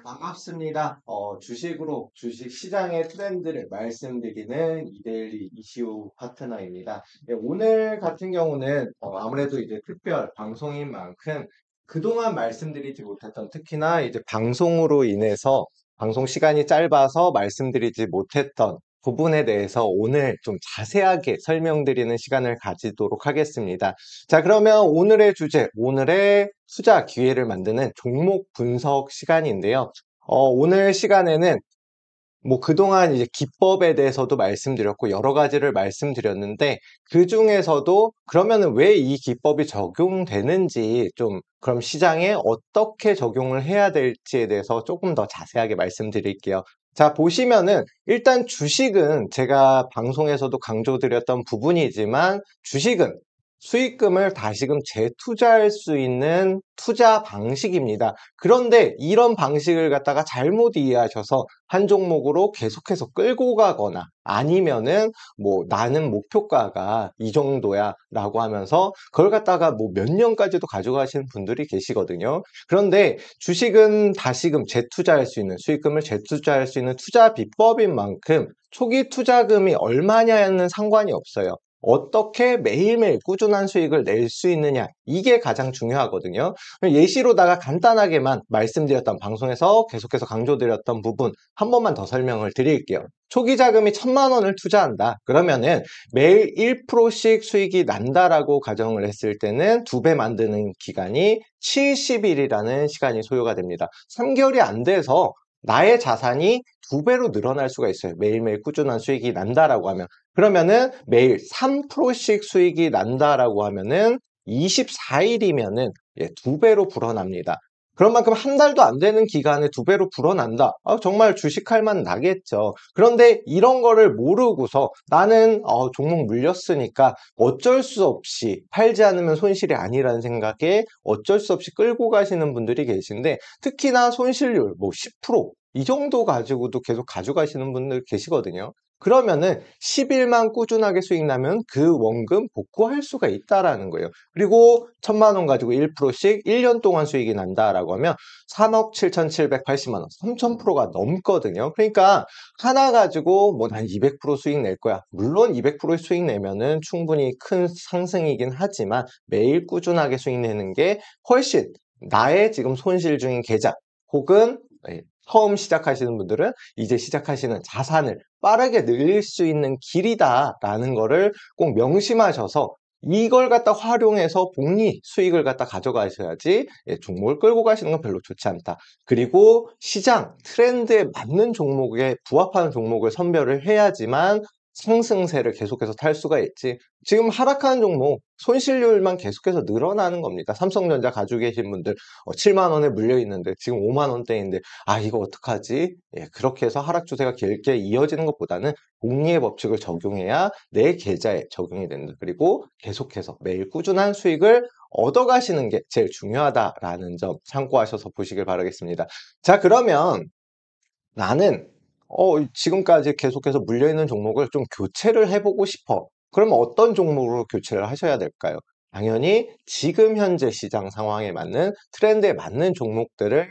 반갑습니다. 주식으로 주식 시장의 트렌드를 말씀드리는 이데일리 이시우 파트너입니다. 네, 오늘 같은 경우는 아무래도 이제 특별 방송인 만큼 그동안 말씀드리지 못했던 특히나 이제 방송으로 인해서 방송 시간이 짧아서 말씀드리지 못했던 부분에 대해서 오늘 좀 자세하게 설명드리는 시간을 가지도록 하겠습니다. 자, 그러면 오늘의 주제, 오늘의 투자 기회를 만드는 종목 분석 시간인데요. 오늘 시간에는 뭐 그동안 이제 기법에 대해서도 말씀드렸고 여러 가지를 말씀드렸는데 그 중에서도 그러면은 왜 이 기법이 적용되는지 좀 그럼 시장에 어떻게 적용을 해야 될지에 대해서 조금 더 자세하게 말씀드릴게요. 자, 보시면은 일단 주식은 제가 방송에서도 강조드렸던 부분이지만 주식은 수익금을 다시금 재투자할 수 있는 투자 방식입니다. 그런데 이런 방식을 갖다가 잘못 이해하셔서 한 종목으로 계속해서 끌고 가거나 아니면은 뭐 나는 목표가가 이 정도야 라고 하면서 그걸 갖다가 뭐 몇 년까지도 가져가시는 분들이 계시거든요. 그런데 주식은 다시금 재투자할 수 있는 수익금을 재투자할 수 있는 투자 비법인 만큼 초기 투자금이 얼마냐는 상관이 없어요. 어떻게 매일매일 꾸준한 수익을 낼 수 있느냐 이게 가장 중요하거든요. 예시로다가 간단하게만 말씀드렸던 방송에서 계속해서 강조드렸던 부분 한 번만 더 설명을 드릴게요. 초기 자금이 1,000만 원을 투자한다. 그러면은 매일 1%씩 수익이 난다라고 가정을 했을 때는 2배 만드는 기간이 70일이라는 시간이 소요가 됩니다. 3개월이 안 돼서 나의 자산이 2배로 늘어날 수가 있어요. 매일매일 꾸준한 수익이 난다라고 하면. 그러면은 매일 3%씩 수익이 난다라고 하면은 24일이면은 2배로 불어납니다. 그런 만큼 한 달도 안 되는 기간에 2배로 불어난다. 정말 주식할 만 나겠죠. 그런데 이런 거를 모르고서 나는 종목 물렸으니까 어쩔 수 없이 팔지 않으면 손실이 아니라는 생각에 어쩔 수 없이 끌고 가시는 분들이 계신데 특히나 손실률 뭐 10%이 정도 가지고도 계속 가져가시는 분들 계시거든요. 그러면은 10일만 꾸준하게 수익 나면 그 원금 복구할 수가 있다라는 거예요. 그리고 1,000만 원 가지고 1%씩 1년 동안 수익이 난다라고 하면 3억 7,780만 원, 3,000%가 넘거든요. 그러니까 하나 가지고 뭐 난 200% 수익 낼 거야. 물론 200% 수익 내면은 충분히 큰 상승이긴 하지만 매일 꾸준하게 수익 내는 게 훨씬 나의 지금 손실 중인 계좌 혹은 처음 시작하시는 분들은 이제 시작하시는 자산을 빠르게 늘릴 수 있는 길이다라는 거를 꼭 명심하셔서 이걸 갖다 활용해서 복리 수익을 갖다 가져가셔야지 종목을 끌고 가시는 건 별로 좋지 않다. 그리고 시장 트렌드에 맞는 종목에 부합하는 종목을 선별을 해야지만 상승세를 계속해서 탈 수가 있지. 지금 하락하는 종목 손실률만 계속해서 늘어나는 겁니다. 삼성전자 가지고 계신 분들 7만 원에 물려 있는데 지금 5만 원대인데 이거 어떡하지? 그렇게 해서 하락 추세가 길게 이어지는 것보다는 복리의 법칙을 적용해야 내 계좌에 적용이 된다. 그리고 계속해서 매일 꾸준한 수익을 얻어가시는 게 제일 중요하다라는 점 참고하셔서 보시길 바라겠습니다. 자, 그러면 나는 지금까지 계속해서 물려있는 종목을 좀 교체를 해보고 싶어. 그러면 어떤 종목으로 교체를 하셔야 될까요? 당연히 지금 현재 시장 상황에 맞는 트렌드에 맞는 종목들을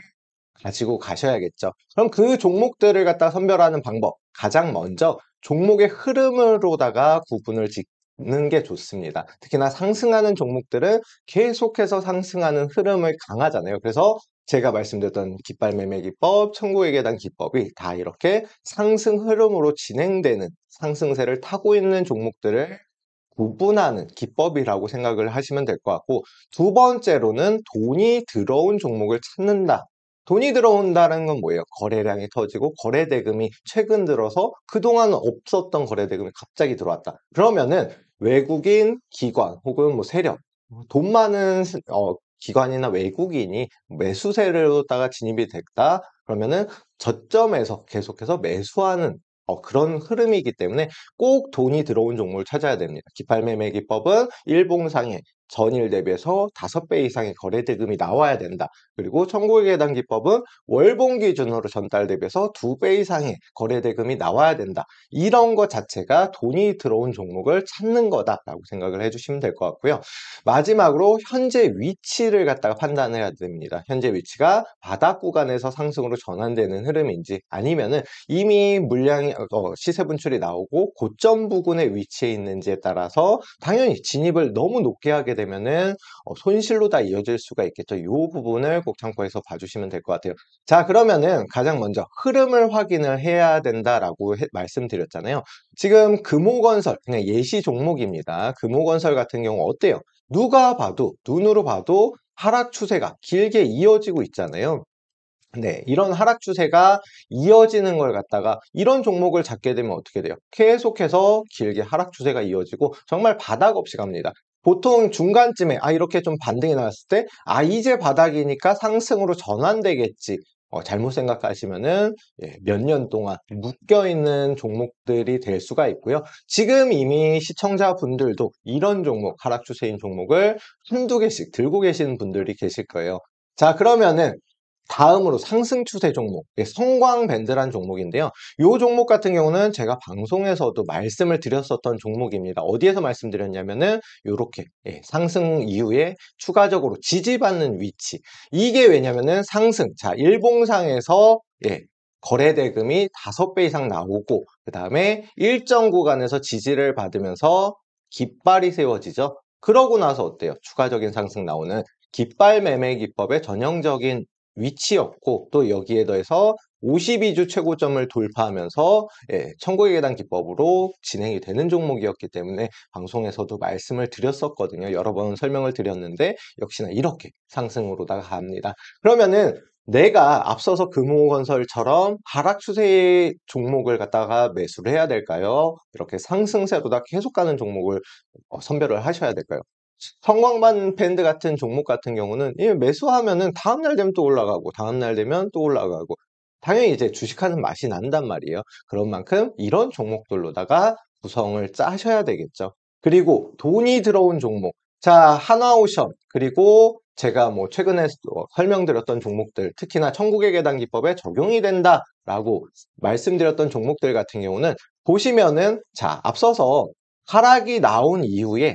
가지고 가셔야겠죠. 그럼 그 종목들을 갖다 선별하는 방법. 가장 먼저 종목의 흐름으로다가 구분을 짓는 게 좋습니다. 특히나 상승하는 종목들은 계속해서 상승하는 흐름을 강하잖아요. 그래서 제가 말씀드렸던 깃발 매매 기법, 천국의 계단 기법이 다 이렇게 상승 흐름으로 진행되는 상승세를 타고 있는 종목들을 구분하는 기법이라고 생각을 하시면 될 것 같고 두 번째로는 돈이 들어온 종목을 찾는다. 돈이 들어온다는 건 뭐예요? 거래량이 터지고 거래대금이 최근 들어서 그동안 없었던 거래대금이 갑자기 들어왔다. 그러면은 외국인 기관 혹은 뭐 세력, 돈 많은 기관이나 외국인이 매수세로다가 진입이 됐다. 그러면은 저점에서 계속해서 매수하는 그런 흐름이기 때문에 꼭 돈이 들어온 종목을 찾아야 됩니다. 깃발 매매 기법은 일봉상에 전일 대비해서 5배 이상의 거래 대금이 나와야 된다. 그리고 청구계단 기법은 월봉 기준으로 전달 대비해서 2배 이상의 거래 대금이 나와야 된다. 이런 것 자체가 돈이 들어온 종목을 찾는 거다라고 생각을 해주시면 될 것 같고요. 마지막으로 현재 위치를 갖다가 판단해야 됩니다. 현재 위치가 바닥 구간에서 상승으로 전환되는 흐름인지 아니면은 이미 물량이 시세 분출이 나오고 고점 부근에 위치해 있는지에 따라서 당연히 진입을 너무 높게 하게 되면은 손실로 다 이어질 수가 있겠죠. 이 부분을 꼭 참고해서 봐주시면 될 것 같아요. 자, 그러면은 가장 먼저 흐름을 확인을 해야 된다라고 말씀드렸잖아요. 지금 금호건설 그냥 예시 종목입니다. 금호건설 같은 경우 어때요? 누가 봐도 눈으로 봐도 하락 추세가 길게 이어지고 있잖아요. 네, 이런 하락 추세가 이어지는 걸 갖다가 이런 종목을 잡게 되면 어떻게 돼요? 계속해서 길게 하락 추세가 이어지고 정말 바닥 없이 갑니다. 보통 중간쯤에 이렇게 좀 반등이 나왔을 때 이제 바닥이니까 상승으로 전환되겠지. 잘못 생각하시면은 몇 년 동안 묶여 있는 종목들이 될 수가 있고요. 지금 이미 시청자분들도 이런 종목, 하락 추세인 종목을 한두 개씩 들고 계시는 분들이 계실 거예요. 자, 그러면은 다음으로 상승 추세 종목, 성광밴드란 종목인데요. 이 종목 같은 경우는 제가 방송에서도 말씀을 드렸었던 종목입니다. 어디에서 말씀드렸냐면은 이렇게 상승 이후에 추가적으로 지지받는 위치. 이게 왜냐면은 상승, 자 일봉상에서 거래 대금이 5배 이상 나오고 그 다음에 일정 구간에서 지지를 받으면서 깃발이 세워지죠. 그러고 나서 어때요? 추가적인 상승 나오는 깃발 매매 기법의 전형적인 위치였고 또 여기에 더해서 52주 최고점을 돌파하면서 천국의 계단 기법으로 진행이 되는 종목이었기 때문에 방송에서도 말씀을 드렸었거든요. 여러 번 설명을 드렸는데 역시나 이렇게 상승으로다가 갑니다. 그러면은 내가 앞서서 금호건설처럼 하락 추세의 종목을 갖다가 매수를 해야 될까요? 이렇게 상승세로다 계속 가는 종목을 선별을 하셔야 될까요? 성광반 밴드 같은 종목 같은 경우는 매수하면은 다음날 되면 또 올라가고 다음날 되면 또 올라가고 당연히 이제 주식하는 맛이 난단 말이에요. 그런 만큼 이런 종목들로다가 구성을 짜셔야 되겠죠. 그리고 돈이 들어온 종목. 자, 한화오션 그리고 제가 뭐 최근에 설명드렸던 종목들 특히나 천국의 계단 기법에 적용이 된다라고 말씀드렸던 종목들 같은 경우는 보시면은 자, 앞서서 하락이 나온 이후에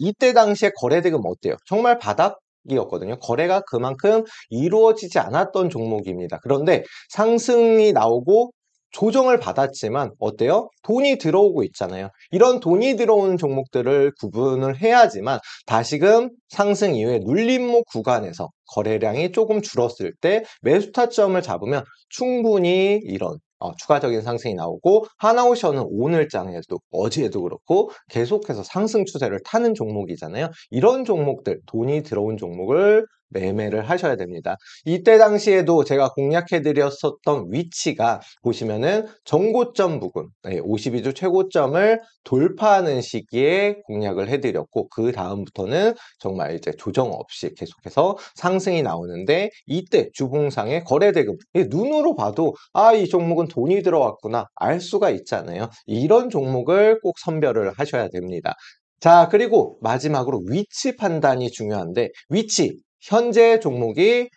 이때 당시에 거래 대금 어때요? 정말 바닥이었거든요. 거래가 그만큼 이루어지지 않았던 종목입니다. 그런데 상승이 나오고 조정을 받았지만 어때요? 돈이 들어오고 있잖아요. 이런 돈이 들어오는 종목들을 구분을 해야지만 다시금 상승 이후에 눌림목 구간에서 거래량이 조금 줄었을 때 매수 타점을 잡으면 충분히 이런 추가적인 상승이 나오고 하나오션은 오늘장에도 어제에도 그렇고 계속해서 상승 추세를 타는 종목이잖아요. 이런 종목들 돈이 들어온 종목을 매매를 하셔야 됩니다. 이때 당시에도 제가 공략해 드렸었던 위치가 보시면은 정고점 부근 52주 최고점을 돌파하는 시기에 공략을 해 드렸고 그 다음부터는 정말 이제 조정 없이 계속해서 상승이 나오는데 이때 주봉상의 거래대금 눈으로 봐도 이 종목은 돈이 들어왔구나 알 수가 있잖아요. 이런 종목을 꼭 선별을 하셔야 됩니다. 자, 그리고 마지막으로 위치 판단이 중요한데 위치 현재 종목이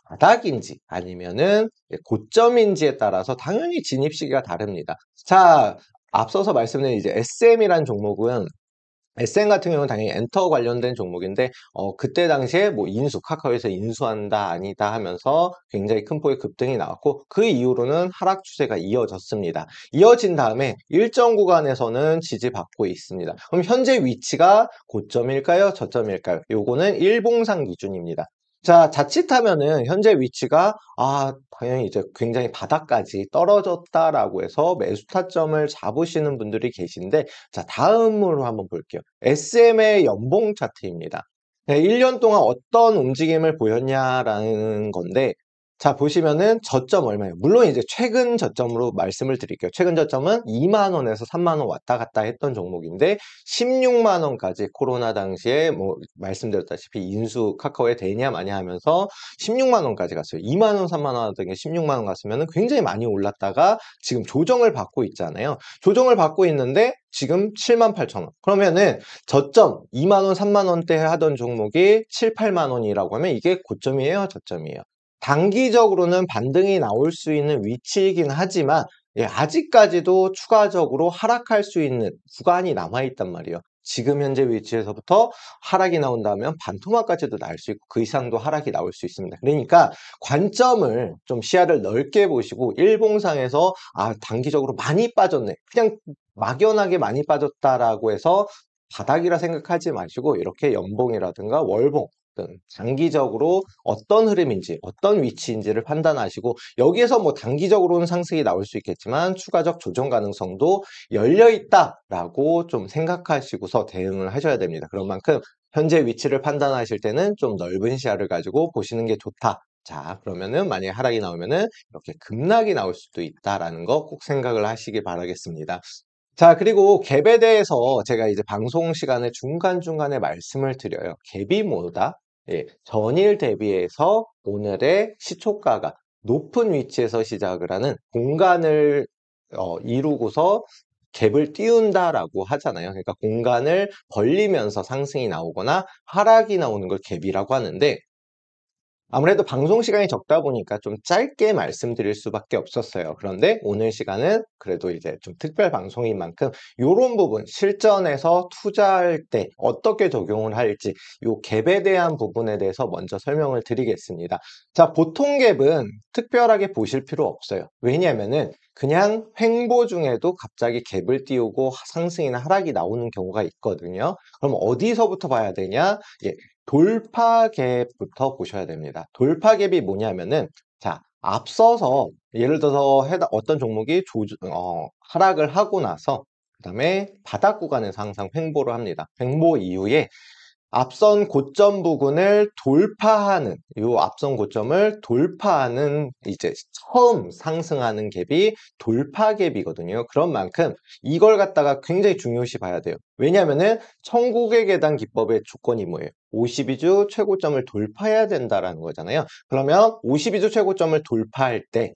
바닥인지 아니면은 고점인지에 따라서 당연히 진입 시기가 다릅니다. 자, 앞서서 말씀드린 이제 SM이라는 종목은 SM 같은 경우는 당연히 엔터 관련된 종목인데 그때 당시에 뭐 카카오에서 인수한다 아니다 하면서 굉장히 큰 폭의 급등이 나왔고 그 이후로는 하락 추세가 이어졌습니다. 이어진 다음에 일정 구간에서는 지지받고 있습니다. 그럼 현재 위치가 고점일까요? 저점일까요? 요거는 일봉상 기준입니다. 자, 자칫하면은 현재 위치가 당연히 이제 굉장히 바닥까지 떨어졌다라고 해서 매수 타점을 잡으시는 분들이 계신데 자, 다음으로 한번 볼게요. SM의 연봉 차트입니다. 1년 동안 어떤 움직임을 보였냐라는 건데 자, 보시면은 저점 얼마예요? 물론 이제 최근 저점으로 말씀을 드릴게요. 최근 저점은 2만 원에서 3만 원 왔다 갔다 했던 종목인데 16만 원까지 코로나 당시에 뭐 말씀드렸다시피 인수 카카오에 되냐 마냐 하면서 16만 원까지 갔어요. 2만 원, 3만 원 하던 게 16만 원 갔으면은 굉장히 많이 올랐다가 지금 조정을 받고 있잖아요. 조정을 받고 있는데 지금 7만 8천 원. 그러면은 저점 2만 원, 3만 원대 하던 종목이 7, 8만 원이라고 하면 이게 고점이에요, 저점이에요? 단기적으로는 반등이 나올 수 있는 위치이긴 하지만 아직까지도 추가적으로 하락할 수 있는 구간이 남아있단 말이에요. 지금 현재 위치에서부터 하락이 나온다면 반토막까지도 날 수 있고 그 이상도 하락이 나올 수 있습니다. 그러니까 관점을 좀 시야를 넓게 보시고 일봉상에서 단기적으로 많이 빠졌네. 그냥 막연하게 많이 빠졌다라고 해서 바닥이라 생각하지 마시고 이렇게 연봉이라든가 월봉 장기적으로 어떤 흐름인지 어떤 위치인지를 판단하시고 여기에서 뭐 단기적으로는 상승이 나올 수 있겠지만 추가적 조정 가능성도 열려 있다라고 좀 생각하시고서 대응을 하셔야 됩니다. 그런 만큼 현재 위치를 판단하실 때는 좀 넓은 시야를 가지고 보시는 게 좋다. 자, 그러면은 만약에 하락이 나오면은 이렇게 급락이 나올 수도 있다라는 거 꼭 생각을 하시기 바라겠습니다. 자, 그리고 갭에 대해서 제가 이제 방송 시간에 중간중간에 말씀을 드려요. 갭이 뭐다? 전일 대비해서 오늘의 시초가가 높은 위치에서 시작을 하는 공간을 이루고서 갭을 띄운다라고 하잖아요. 그러니까 공간을 벌리면서 상승이 나오거나 하락이 나오는 걸 갭이라고 하는데 아무래도 방송 시간이 적다 보니까 좀 짧게 말씀드릴 수밖에 없었어요. 그런데 오늘 시간은 그래도 이제 좀 특별 방송인 만큼 이런 부분 실전에서 투자할 때 어떻게 적용을 할지 이 갭에 대한 부분에 대해서 먼저 설명을 드리겠습니다. 자, 보통 갭은 특별하게 보실 필요 없어요. 왜냐하면은 그냥 횡보 중에도 갑자기 갭을 띄우고 상승이나 하락이 나오는 경우가 있거든요. 그럼 어디서부터 봐야 되냐? 돌파갭부터 보셔야 됩니다. 돌파갭이 뭐냐면은 자, 앞서서 예를 들어서 어떤 종목이 하락을 하고 나서 그다음에 바닥 구간에서 항상 횡보를 합니다. 횡보 이후에 앞선 고점 부근을 돌파하는 요 앞선 고점을 돌파하는 이제 처음 상승하는 갭이 돌파갭이거든요. 그런 만큼 이걸 갖다가 굉장히 중요시 봐야 돼요. 왜냐하면은 천국의 계단 기법의 조건이 뭐예요? 52주 최고점을 돌파해야 된다라는 거잖아요. 그러면 52주 최고점을 돌파할 때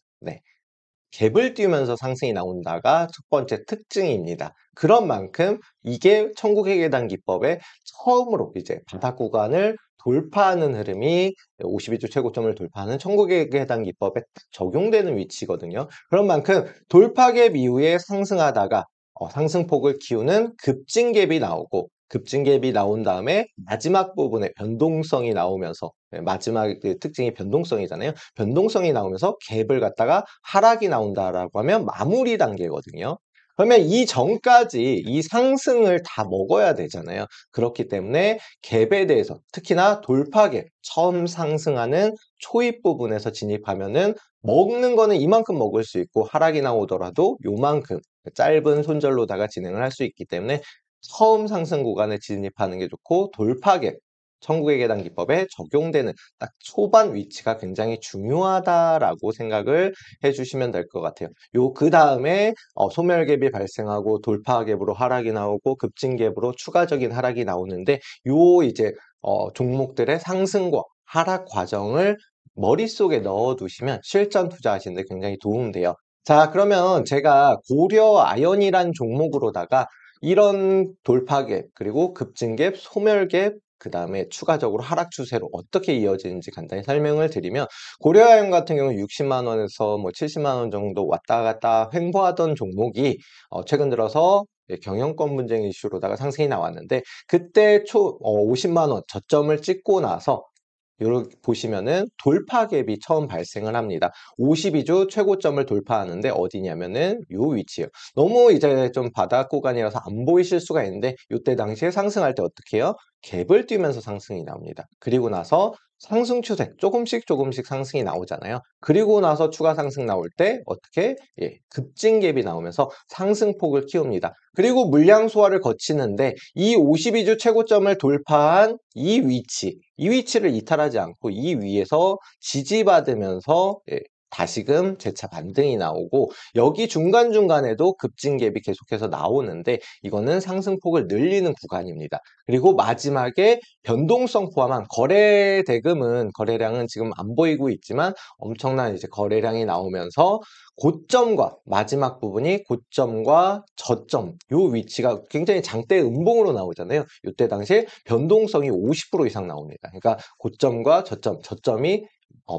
갭을 띄우면서 상승이 나온다가 첫 번째 특징입니다. 그런 만큼 이게 천국의 계단 기법의 처음으로 이제 바닥 구간을 돌파하는 흐름이 52주 최고점을 돌파하는 천국의 계단 기법에 딱 적용되는 위치거든요. 그런 만큼 돌파갭 이후에 상승하다가 상승폭을 키우는 급진갭이 나오고 급진갭이 나온 다음에 마지막 부분에 변동성이 나오면서 마지막 그 특징이 변동성이잖아요. 변동성이 나오면서 갭을 갖다가 하락이 나온다라고 하면 마무리 단계거든요. 그러면 이 전까지 이 상승을 다 먹어야 되잖아요. 그렇기 때문에 갭에 대해서 특히나 돌파갭 처음 상승하는 초입 부분에서 진입하면은 먹는 거는 이만큼 먹을 수 있고 하락이 나오더라도 요만큼 짧은 손절로다가 진행을 할 수 있기 때문에 처음 상승 구간에 진입하는 게 좋고 돌파갭 천국의 계단 기법에 적용되는 딱 초반 위치가 굉장히 중요하다라고 생각을 해주시면 될 것 같아요. 그 다음에 소멸갭이 발생하고 돌파갭으로 하락이 나오고 급진갭으로 추가적인 하락이 나오는데 요 이제 종목들의 상승과 하락 과정을 머릿속에 넣어두시면 실전 투자하시는데 굉장히 도움돼요. 자, 그러면 제가 고려 아연이란 종목으로다가 이런 돌파갭 그리고 급진갭, 소멸갭 그 다음에 추가적으로 하락 추세로 어떻게 이어지는지 간단히 설명을 드리면 고려아연 같은 경우 60만 원에서 뭐 70만 원 정도 왔다 갔다 횡보하던 종목이 최근 들어서 경영권 분쟁 이슈로다가 상승이 나왔는데 그때 50만 원 저점을 찍고 나서 이렇게 보시면은 돌파갭이 처음 발생을 합니다. 52주 최고점을 돌파하는데 어디냐면은 요 위치예요. 너무 이제 좀 바닥 구간이라서 안 보이실 수가 있는데 이때 당시에 상승할 때 어떻게 해요? 갭을 뛰면서 상승이 나옵니다. 그리고 나서 상승 추세 조금씩 조금씩 상승이 나오잖아요. 그리고 나서 추가 상승 나올 때 어떻게 급증갭이 나오면서 상승폭을 키웁니다. 그리고 물량 소화를 거치는데 이 52주 최고점을 돌파한 이 위치를 이탈하지 않고 이 위에서 지지받으면서 다시금 재차 반등이 나오고 여기 중간중간에도 급증갭이 계속해서 나오는데 이거는 상승폭을 늘리는 구간입니다. 그리고 마지막에 변동성 포함한 거래 대금은 거래량은 지금 안 보이고 있지만 엄청난 이제 거래량이 나오면서 고점과 마지막 부분이 고점과 저점 요 위치가 굉장히 장대 음봉으로 나오잖아요. 이때 당시에 변동성이 50% 이상 나옵니다. 그러니까 고점과 저점이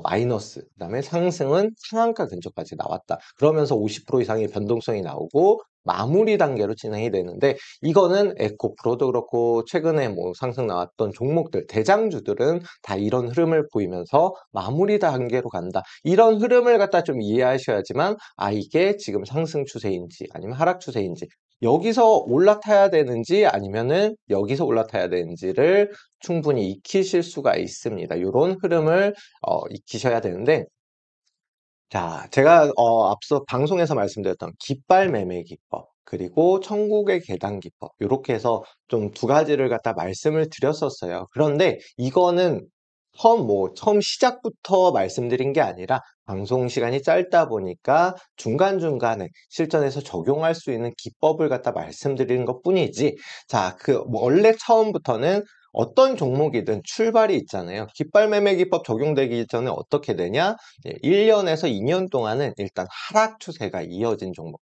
마이너스, 그다음에 상승은 상한가 근처까지 나왔다. 그러면서 50% 이상의 변동성이 나오고 마무리 단계로 진행이 되는데 이거는 에코프로도 그렇고 최근에 뭐 상승 나왔던 종목들 대장주들은 다 이런 흐름을 보이면서 마무리 단계로 간다. 이런 흐름을 갖다 좀 이해하셔야지만 이게 지금 상승 추세인지 아니면 하락 추세인지 여기서 올라타야 되는지 아니면은 여기서 올라타야 되는지를 충분히 익히실 수가 있습니다. 이런 흐름을 익히셔야 되는데 자, 제가 앞서 방송에서 말씀드렸던 깃발 매매 기법 그리고 천국의 계단 기법 이렇게 해서 좀 두 가지를 갖다 말씀을 드렸었어요. 그런데 이거는 처음 시작부터 말씀드린 게 아니라 방송 시간이 짧다 보니까 중간중간에 실전에서 적용할 수 있는 기법을 갖다 말씀드리는 것 뿐이지 자, 원래 처음부터는 어떤 종목이든 출발이 있잖아요. 깃발 매매 기법 적용되기 전에 어떻게 되냐? 1년에서 2년 동안은 일단 하락 추세가 이어진 종목.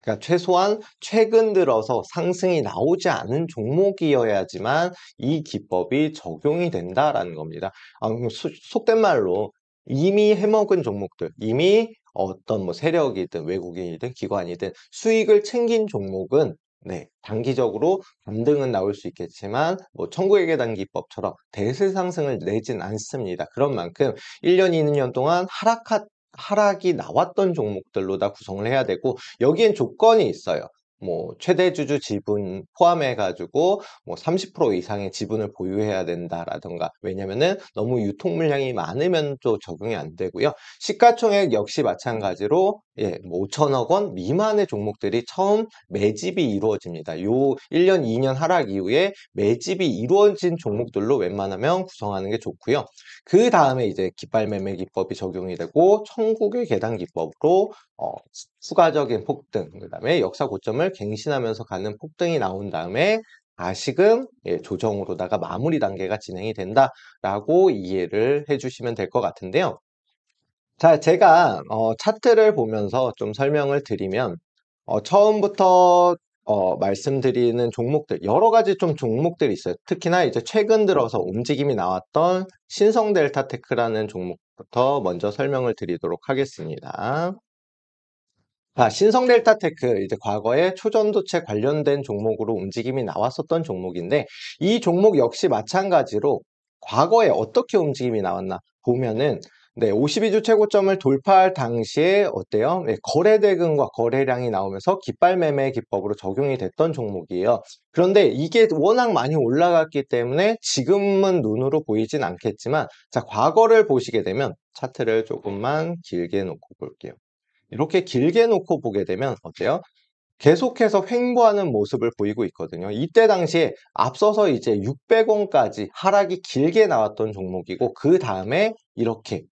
그러니까 최소한 최근 들어서 상승이 나오지 않은 종목이어야지만 이 기법이 적용이 된다라는 겁니다. 속된 말로 이미 해먹은 종목들, 이미 어떤 뭐 세력이든 외국인이든 기관이든 수익을 챙긴 종목은 단기적으로 반등은 나올 수 있겠지만 뭐 천국의 계단 기법처럼 대세 상승을 내진 않습니다. 그런 만큼 1년, 2년 동안 하락이 나왔던 종목들로 다 구성을 해야 되고 여기엔 조건이 있어요. 뭐 최대 주주 지분 포함해 가지고 뭐 30% 이상의 지분을 보유해야 된다라던가 왜냐면은 너무 유통 물량이 많으면 또 적용이 안 되고요. 시가총액 역시 마찬가지로 뭐 5천억 원 미만의 종목들이 처음 매집이 이루어집니다. 요 1년, 2년 하락 이후에 매집이 이루어진 종목들로 웬만하면 구성하는 게 좋고요. 그 다음에 이제 깃발 매매 기법이 적용이 되고 천국의 계단 기법으로 추가적인 폭등, 그 다음에 역사 고점을 갱신하면서 가는 폭등이 나온 다음에 다시금 조정으로다가 마무리 단계가 진행이 된다라고 이해를 해주시면 될 것 같은데요. 자, 제가 차트를 보면서 좀 설명을 드리면 처음부터 말씀드리는 종목들 여러 가지 좀 종목들이 있어요. 특히나 이제 최근 들어서 움직임이 나왔던 신성델타테크라는 종목부터 먼저 설명을 드리도록 하겠습니다. 자, 신성델타테크 이제 과거에 초전도체 관련된 종목으로 움직임이 나왔었던 종목인데 이 종목 역시 마찬가지로 과거에 어떻게 움직임이 나왔나 보면은 52주 최고점을 돌파할 당시에 어때요? 거래 대금과 거래량이 나오면서 깃발 매매 기법으로 적용이 됐던 종목이에요. 그런데 이게 워낙 많이 올라갔기 때문에 지금은 눈으로 보이진 않겠지만 자, 과거를 보시게 되면 차트를 조금만 길게 놓고 볼게요. 이렇게 길게 놓고 보게 되면 어때요? 계속해서 횡보하는 모습을 보이고 있거든요. 이때 당시에 앞서서 이제 600원까지 하락이 길게 나왔던 종목이고 그 다음에 이렇게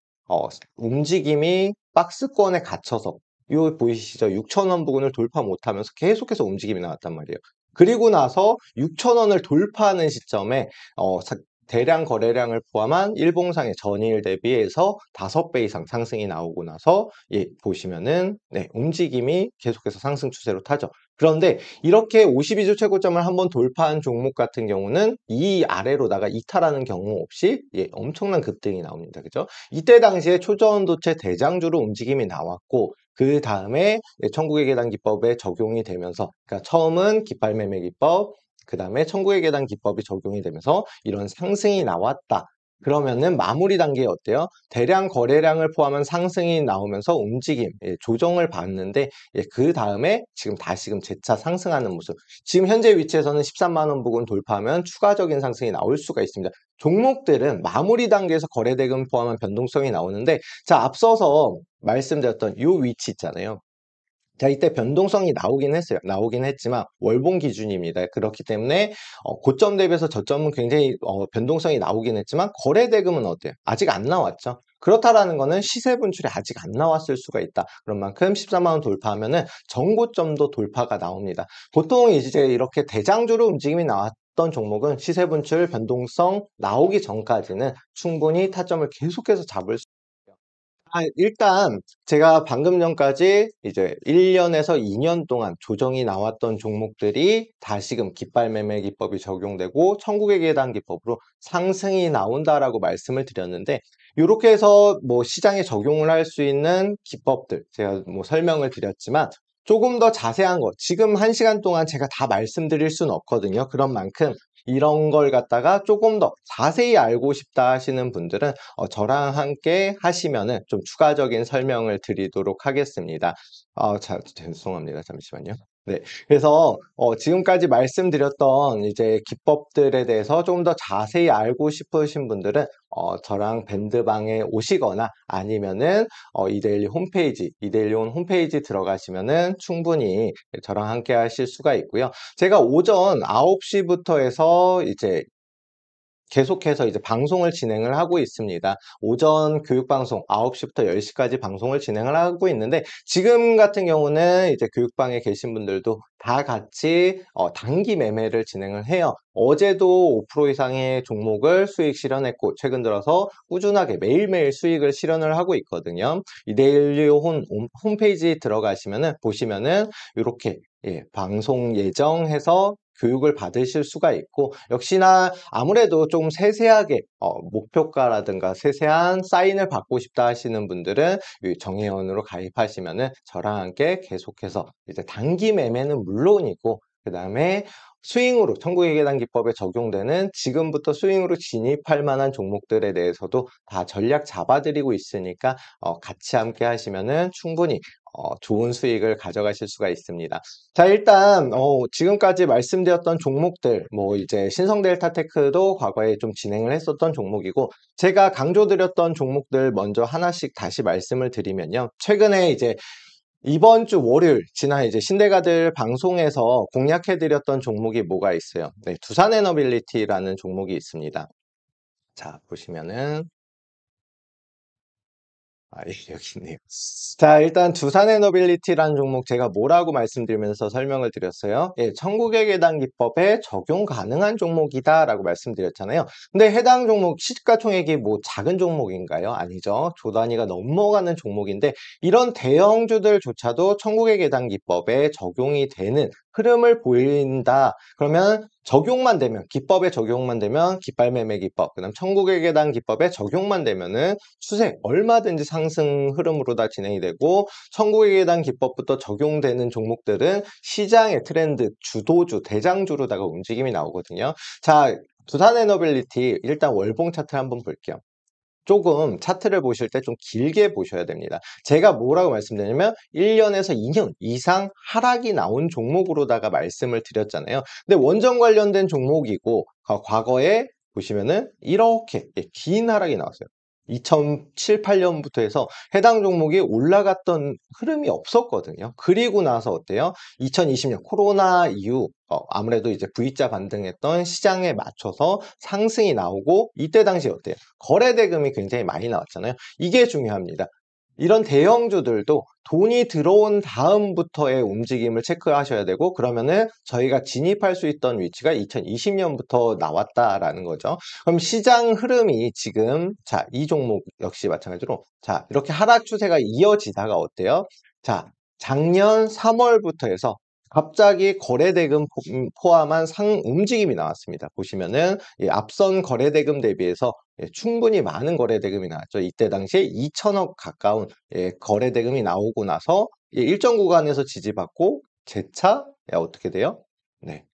움직임이 박스권에 갇혀서 이거 보이시죠? 6,000원 부근을 돌파 못하면서 계속해서 움직임이 나왔단 말이에요. 그리고 나서 6,000원을 돌파하는 시점에 대량 거래량을 포함한 일봉상의 전일 대비해서 5배 이상 상승이 나오고 나서 보시면은 움직임이 계속해서 상승 추세로 타죠. 그런데 이렇게 52주 최고점을 한번 돌파한 종목 같은 경우는 이 아래로다가 이탈하는 경우 없이 엄청난 급등이 나옵니다. 그죠? 이때 당시에 초저온도체 대장주로 움직임이 나왔고 그 다음에 천국의 계단 기법에 적용이 되면서 그러니까 처음은 깃발 매매 기법 그 다음에 천국의 계단 기법이 적용이 되면서 이런 상승이 나왔다. 그러면은 마무리 단계에 어때요? 대량 거래량을 포함한 상승이 나오면서 움직임, 조정을 받는데, 그 다음에 지금 다시금 재차 상승하는 모습. 지금 현재 위치에서는 13만 원 부근 돌파하면 추가적인 상승이 나올 수가 있습니다. 종목들은 마무리 단계에서 거래대금 포함한 변동성이 나오는데, 자, 앞서서 말씀드렸던 이 위치 있잖아요. 자, 이때 변동성이 나오긴 했어요. 나오긴 했지만 월봉 기준입니다. 그렇기 때문에 고점 대비해서 저점은 굉장히 변동성이 나오긴 했지만 거래 대금은 어때요? 아직 안 나왔죠. 그렇다라는 거는 시세 분출이 아직 안 나왔을 수가 있다. 그런 만큼 14만 원 돌파하면은 전고점도 돌파가 나옵니다. 보통 이제 이렇게 대장주로 움직임이 나왔던 종목은 시세 분출 변동성 나오기 전까지는 충분히 타점을 계속해서 잡을 수 일단 제가 방금 전까지 이제 1년에서 2년 동안 조정이 나왔던 종목들이 다시금 깃발 매매 기법이 적용되고 천국의 계단 기법으로 상승이 나온다라고 말씀을 드렸는데 이렇게 해서 뭐 시장에 적용을 할 수 있는 기법들 제가 뭐 설명을 드렸지만 조금 더 자세한 거 지금 1시간 동안 제가 다 말씀드릴 수는 없거든요. 그런 만큼 이런 걸 갖다가 조금 더 자세히 알고 싶다 하시는 분들은 저랑 함께 하시면은 좀 추가적인 설명을 드리도록 하겠습니다. 죄송합니다. 잠시만요. 네. 그래서 지금까지 말씀드렸던 이제 기법들에 대해서 조금 더 자세히 알고 싶으신 분들은 저랑 밴드방에 오시거나 아니면은 이데일리 홈페이지, 이데일리온 홈페이지 들어가시면은 충분히 저랑 함께 하실 수가 있고요. 제가 오전 9시부터 해서 이제 계속해서 이제 방송을 진행을 하고 있습니다. 오전 교육방송 9시부터 10시까지 방송을 진행을 하고 있는데 지금 같은 경우는 이제 교육방에 계신 분들도 다 같이 단기 매매를 진행을 해요. 어제도 5% 이상의 종목을 수익 실현했고 최근 들어서 꾸준하게 매일매일 수익을 실현을 하고 있거든요. 이데일리 홈페이지 들어가시면은 보시면은 이렇게 방송 예정해서 교육을 받으실 수가 있고 역시나 아무래도 좀 세세하게 목표가라든가 세세한 사인을 받고 싶다 하시는 분들은 이 정혜원으로 가입하시면은 저랑 함께 계속해서 이제 단기 매매는 물론이고 그 다음에 스윙으로 천국의 계단 기법에 적용되는 지금부터 스윙으로 진입할 만한 종목들에 대해서도 다 전략 잡아드리고 있으니까 같이 함께 하시면은 충분히 좋은 수익을 가져가실 수가 있습니다. 자, 일단 지금까지 말씀드렸던 종목들 뭐 이제 신성델타테크도 과거에 좀 진행을 했었던 종목이고 제가 강조드렸던 종목들 먼저 하나씩 다시 말씀을 드리면요. 최근에 이제 이번 주 월요일 지난 이제 신대가들 방송에서 공략해드렸던 종목이 뭐가 있어요? 네, 두산에너빌리티라는 종목이 있습니다. 자, 보시면은 여기 있네요. 자, 일단 두산에너빌리티라는 종목 제가 뭐라고 말씀드리면서 설명을 드렸어요. 천국의 계단 기법에 적용 가능한 종목이다라고 말씀드렸잖아요. 근데 해당 종목 시가총액이 뭐 작은 종목인가요? 아니죠. 조 단위가 넘어가는 종목인데 이런 대형주들조차도 천국의 계단 기법에 적용이 되는 흐름을 보인다. 그러면 적용만 되면 기법에 적용만 되면 깃발 매매 기법, 그다음 천국의 계단 기법에 적용만 되면은 추세 얼마든지 상승 흐름으로 다 진행이 되고 천국의 계단 기법부터 적용되는 종목들은 시장의 트렌드 주도주 대장주로다가 움직임이 나오거든요. 자, 두산에너빌리티 일단 월봉 차트 한번 볼게요. 조금 차트를 보실 때 좀 길게 보셔야 됩니다. 제가 뭐라고 말씀드리냐면 1년에서 2년 이상 하락이 나온 종목으로다가 말씀을 드렸잖아요. 근데 원전 관련된 종목이고 과거에 보시면은 이렇게 긴 하락이 나왔어요. 2007, 8년부터 해서 해당 종목이 올라갔던 흐름이 없었거든요. 그리고 나서 어때요? 2020년 코로나 이후 아무래도 이제 V자 반등했던 시장에 맞춰서 상승이 나오고 이때 당시 어때요? 거래 대금이 굉장히 많이 나왔잖아요. 이게 중요합니다. 이런 대형주들도 돈이 들어온 다음부터의 움직임을 체크하셔야 되고 그러면은 저희가 진입할 수 있던 위치가 2020년부터 나왔다라는 거죠. 그럼 시장 흐름이 지금 자, 이 종목 역시 마찬가지로 자, 이렇게 하락 추세가 이어지다가 어때요? 자, 작년 3월부터 해서 갑자기 거래대금 포함한 움직임이 나왔습니다. 보시면은 앞선 거래대금 대비해서 충분히 많은 거래대금이 나왔죠. 이때 당시에 2천억 가까운 거래대금이 나오고 나서 일정 구간에서 지지받고 재차 어떻게 돼요? 네,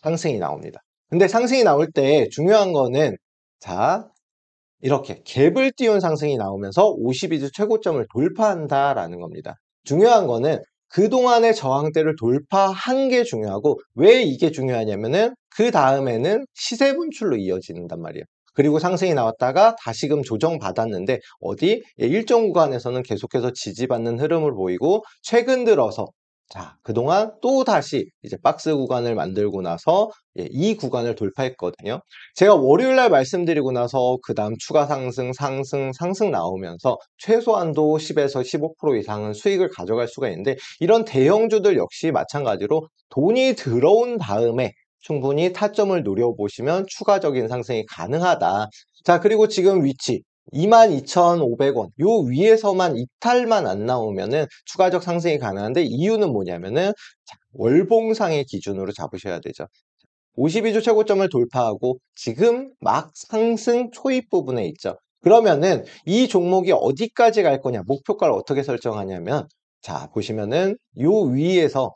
상승이 나옵니다. 근데 상승이 나올 때 중요한 거는 자, 이렇게 갭을 띄운 상승이 나오면서 52주 최고점을 돌파한다라는 겁니다. 중요한 거는 그동안의 저항대를 돌파한 게 중요하고, 왜 이게 중요하냐면은 그 다음에는 시세 분출로 이어진단 말이에요. 그리고 상승이 나왔다가 다시금 조정받았는데 어디? 일정 구간에서는 계속해서 지지받는 흐름을 보이고, 최근 들어서 자, 그동안 또 다시 이제 박스 구간을 만들고 나서 이 구간을 돌파했거든요. 제가 월요일 날 말씀드리고 나서 그 다음 추가 상승 나오면서 최소한도 10에서 15% 이상은 수익을 가져갈 수가 있는데, 이런 대형주들 역시 마찬가지로 돈이 들어온 다음에 충분히 타점을 노려보시면 추가적인 상승이 가능하다. 자, 그리고 지금 위치 22,500원 요 위에서만 이탈만 안 나오면은 추가적 상승이 가능한데, 이유는 뭐냐면은 자, 월봉상의 기준으로 잡으셔야 되죠. 52주 최고점을 돌파하고 지금 막 상승 초입 부분에 있죠. 그러면은 이 종목이 어디까지 갈 거냐, 목표가를 어떻게 설정하냐면, 자 보시면은 요 위에서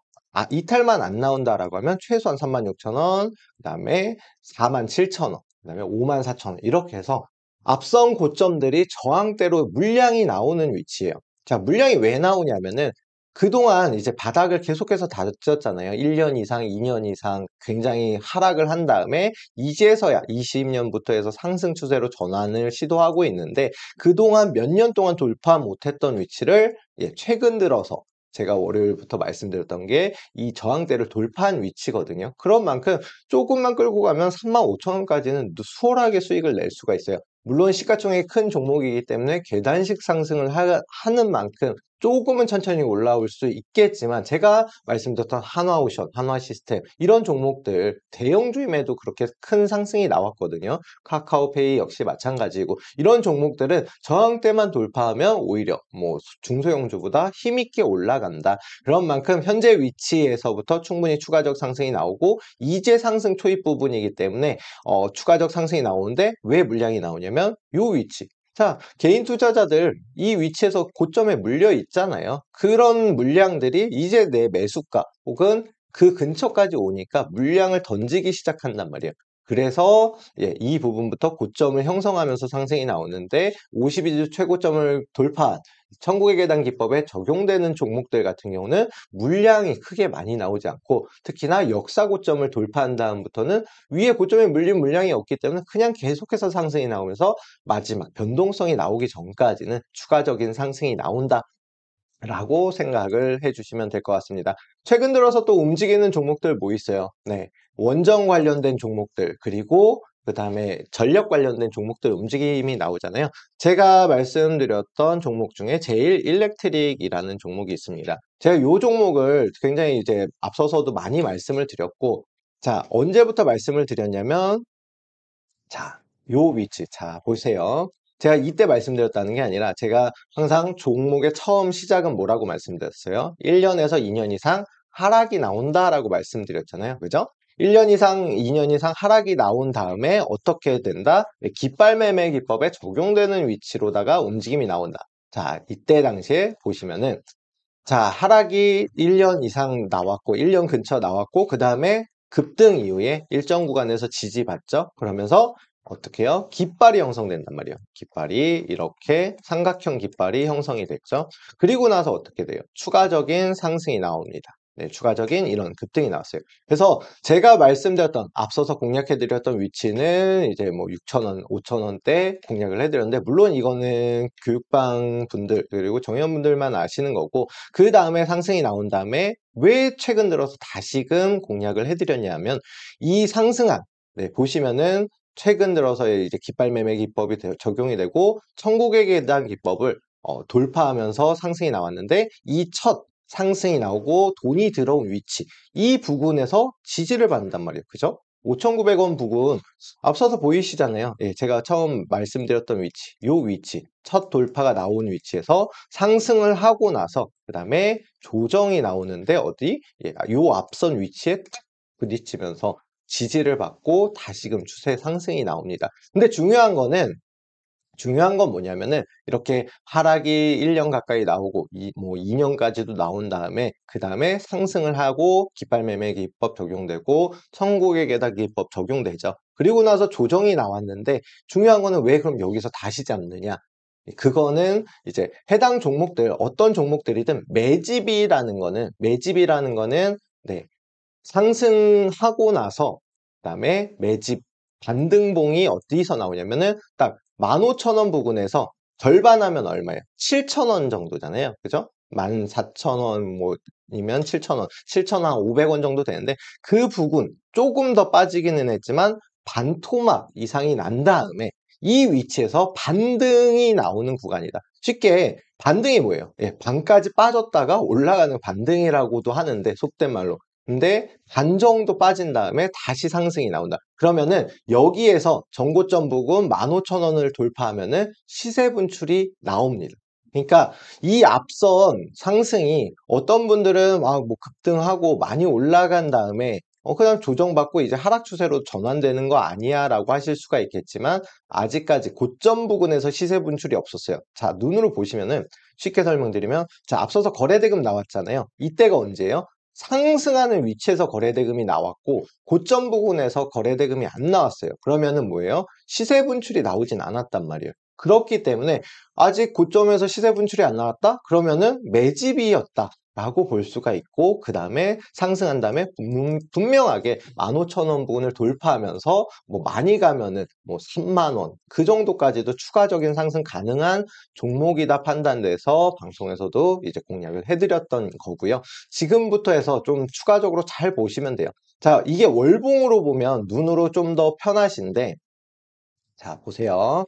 이탈만 안 나온다라고 하면 최소한 36,000원, 그 다음에 47,000원, 그 다음에 54,000원, 이렇게 해서 앞선 고점들이 저항대로 물량이 나오는 위치예요. 자, 물량이 왜 나오냐면은 그동안 이제 바닥을 계속해서 다졌잖아요. 1년 이상, 2년 이상 굉장히 하락을 한 다음에 이제서야 20년부터 해서 상승 추세로 전환을 시도하고 있는데, 그동안 몇 년 동안 돌파 못했던 위치를 최근 들어서 제가 월요일부터 말씀드렸던 게 이 저항대를 돌파한 위치거든요. 그런 만큼 조금만 끌고 가면 35,000원까지는 수월하게 수익을 낼 수가 있어요. 물론 시가총액이 큰 종목이기 때문에 계단식 상승을 하는 만큼 조금은 천천히 올라올 수 있겠지만, 제가 말씀드렸던 한화오션, 한화시스템 이런 종목들 대형주임에도 그렇게 큰 상승이 나왔거든요. 카카오페이 역시 마찬가지고, 이런 종목들은 저항대만 돌파하면 오히려 뭐 중소형주보다 힘있게 올라간다. 그런 만큼 현재 위치에서부터 충분히 추가적 상승이 나오고, 이제 상승 초입 부분이기 때문에 추가적 상승이 나오는데 왜 물량이 나오냐면 요 위치. 자, 개인 투자자들 이 위치에서 고점에 물려 있잖아요. 그런 물량들이 이제 내 매수가 혹은 그 근처까지 오니까 물량을 던지기 시작한단 말이에요. 그래서 이 부분부터 고점을 형성하면서 상승이 나오는데, 52주 최고점을 돌파한 천국의 계단 기법에 적용되는 종목들 같은 경우는 물량이 크게 많이 나오지 않고, 특히나 역사 고점을 돌파한 다음부터는 위에 고점에 물린 물량이 없기 때문에 그냥 계속해서 상승이 나오면서 마지막 변동성이 나오기 전까지는 추가적인 상승이 나온다 라고 생각을 해주시면 될 것 같습니다. 최근 들어서 또 움직이는 종목들 뭐 있어요? 네, 원전 관련된 종목들, 그리고 그 다음에 전력 관련된 종목들 움직임이 나오잖아요. 제가 말씀드렸던 종목 중에 제일 일렉트릭이라는 종목이 있습니다. 제가 이 종목을 굉장히 이제 앞서서도 많이 말씀을 드렸고, 자, 언제부터 말씀을 드렸냐면, 자, 요 위치. 자, 보세요. 제가 이때 말씀드렸다는 게 아니라, 제가 항상 종목의 처음 시작은 뭐라고 말씀드렸어요? 1년에서 2년 이상 하락이 나온다라고 말씀드렸잖아요. 그죠? 1년 이상, 2년 이상 하락이 나온 다음에 어떻게 된다? 깃발 매매 기법에 적용되는 위치로다가 움직임이 나온다. 자, 이때 당시에 보시면은, 자, 하락이 1년 이상 나왔고, 1년 근처 나왔고, 그 다음에 급등 이후에 일정 구간에서 지지받죠? 그러면서 어떻게 해요? 깃발이 형성된단 말이에요. 깃발이 이렇게 삼각형 깃발이 형성이 됐죠? 그리고 나서 어떻게 돼요? 추가적인 상승이 나옵니다. 네, 추가적인 이런 급등이 나왔어요. 그래서 제가 말씀드렸던, 앞서서 공략해드렸던 위치는 이제 뭐 6,000원, 5,000원대 공략을 해드렸는데, 물론 이거는 교육방 분들 그리고 정회원분들만 아시는 거고, 그 다음에 상승이 나온 다음에 왜 최근 들어서 다시금 공략을 해드렸냐면, 이 상승한, 네, 보시면은 최근 들어서 이제 깃발 매매 기법이 적용이 되고, 천국의 계단 기법을 돌파하면서 상승이 나왔는데, 이 첫 상승이 나오고 돈이 들어온 위치, 이 부분에서 지지를 받는단 말이에요. 그죠? 5,900원 부근 앞서서 보이시잖아요. 예, 제가 처음 말씀드렸던 위치, 요 위치, 첫 돌파가 나온 위치에서 상승을 하고 나서 그 다음에 조정이 나오는데 어디? 예, 요 앞선 위치에 딱 부딪히면서 지지를 받고 다시금 추세 상승이 나옵니다. 근데 중요한 건 뭐냐면은, 이렇게 하락이 1년 가까이 나오고 뭐 2년까지도 나온 다음에 그 다음에 상승을 하고 깃발 매매 기법 적용되고 천국의 계단 기법 적용되죠. 그리고 나서 조정이 나왔는데 중요한 거는 왜 그럼 여기서 다시 잡느냐? 그거는 이제 해당 종목들 어떤 종목들이든 매집이라는 거는 네, 상승하고 나서 그다음에 매집 반등봉이 어디서 나오냐면은 딱 15,000원 부근에서 절반하면 얼마예요? 7,000원 정도잖아요. 그죠? 14,000원 뭐이면 7,000원, 7,000원 한 500원 정도 되는데 그 부근 조금 더 빠지기는 했지만 반토막 이상이 난 다음에 이 위치에서 반등이 나오는 구간이다. 쉽게 반등이 뭐예요? 예, 반까지 빠졌다가 올라가는 반등이라고도 하는데 속된 말로. 근데 반 정도 빠진 다음에 다시 상승이 나온다. 그러면은 여기에서 전고점 부근 15,000원을 돌파하면은 시세 분출이 나옵니다. 그러니까 이 앞선 상승이 어떤 분들은 뭐 급등하고 많이 올라간 다음에 그냥 조정받고 이제 하락 추세로 전환되는 거 아니야 라고 하실 수가 있겠지만 아직까지 고점 부근에서 시세 분출이 없었어요. 자, 눈으로 보시면은 쉽게 설명드리면 자, 앞서서 거래대금 나왔잖아요. 이때가 언제예요? 상승하는 위치에서 거래대금이 나왔고 고점 부근에서 거래대금이 안 나왔어요. 그러면은 뭐예요? 시세 분출이 나오진 않았단 말이에요. 그렇기 때문에 아직 고점에서 시세 분출이 안 나왔다? 그러면은 매집이었다. 라고 볼 수가 있고 그 다음에 상승한 다음에 분명하게 15,000원 부근을 돌파하면서 뭐 많이 가면은 뭐 3만원 그 정도까지도 추가적인 상승 가능한 종목이다 판단돼서 방송에서도 이제 공략을 해드렸던 거고요. 지금부터 해서 좀 추가적으로 잘 보시면 돼요. 자, 이게 월봉으로 보면 눈으로 좀 더 편하신데 자, 보세요.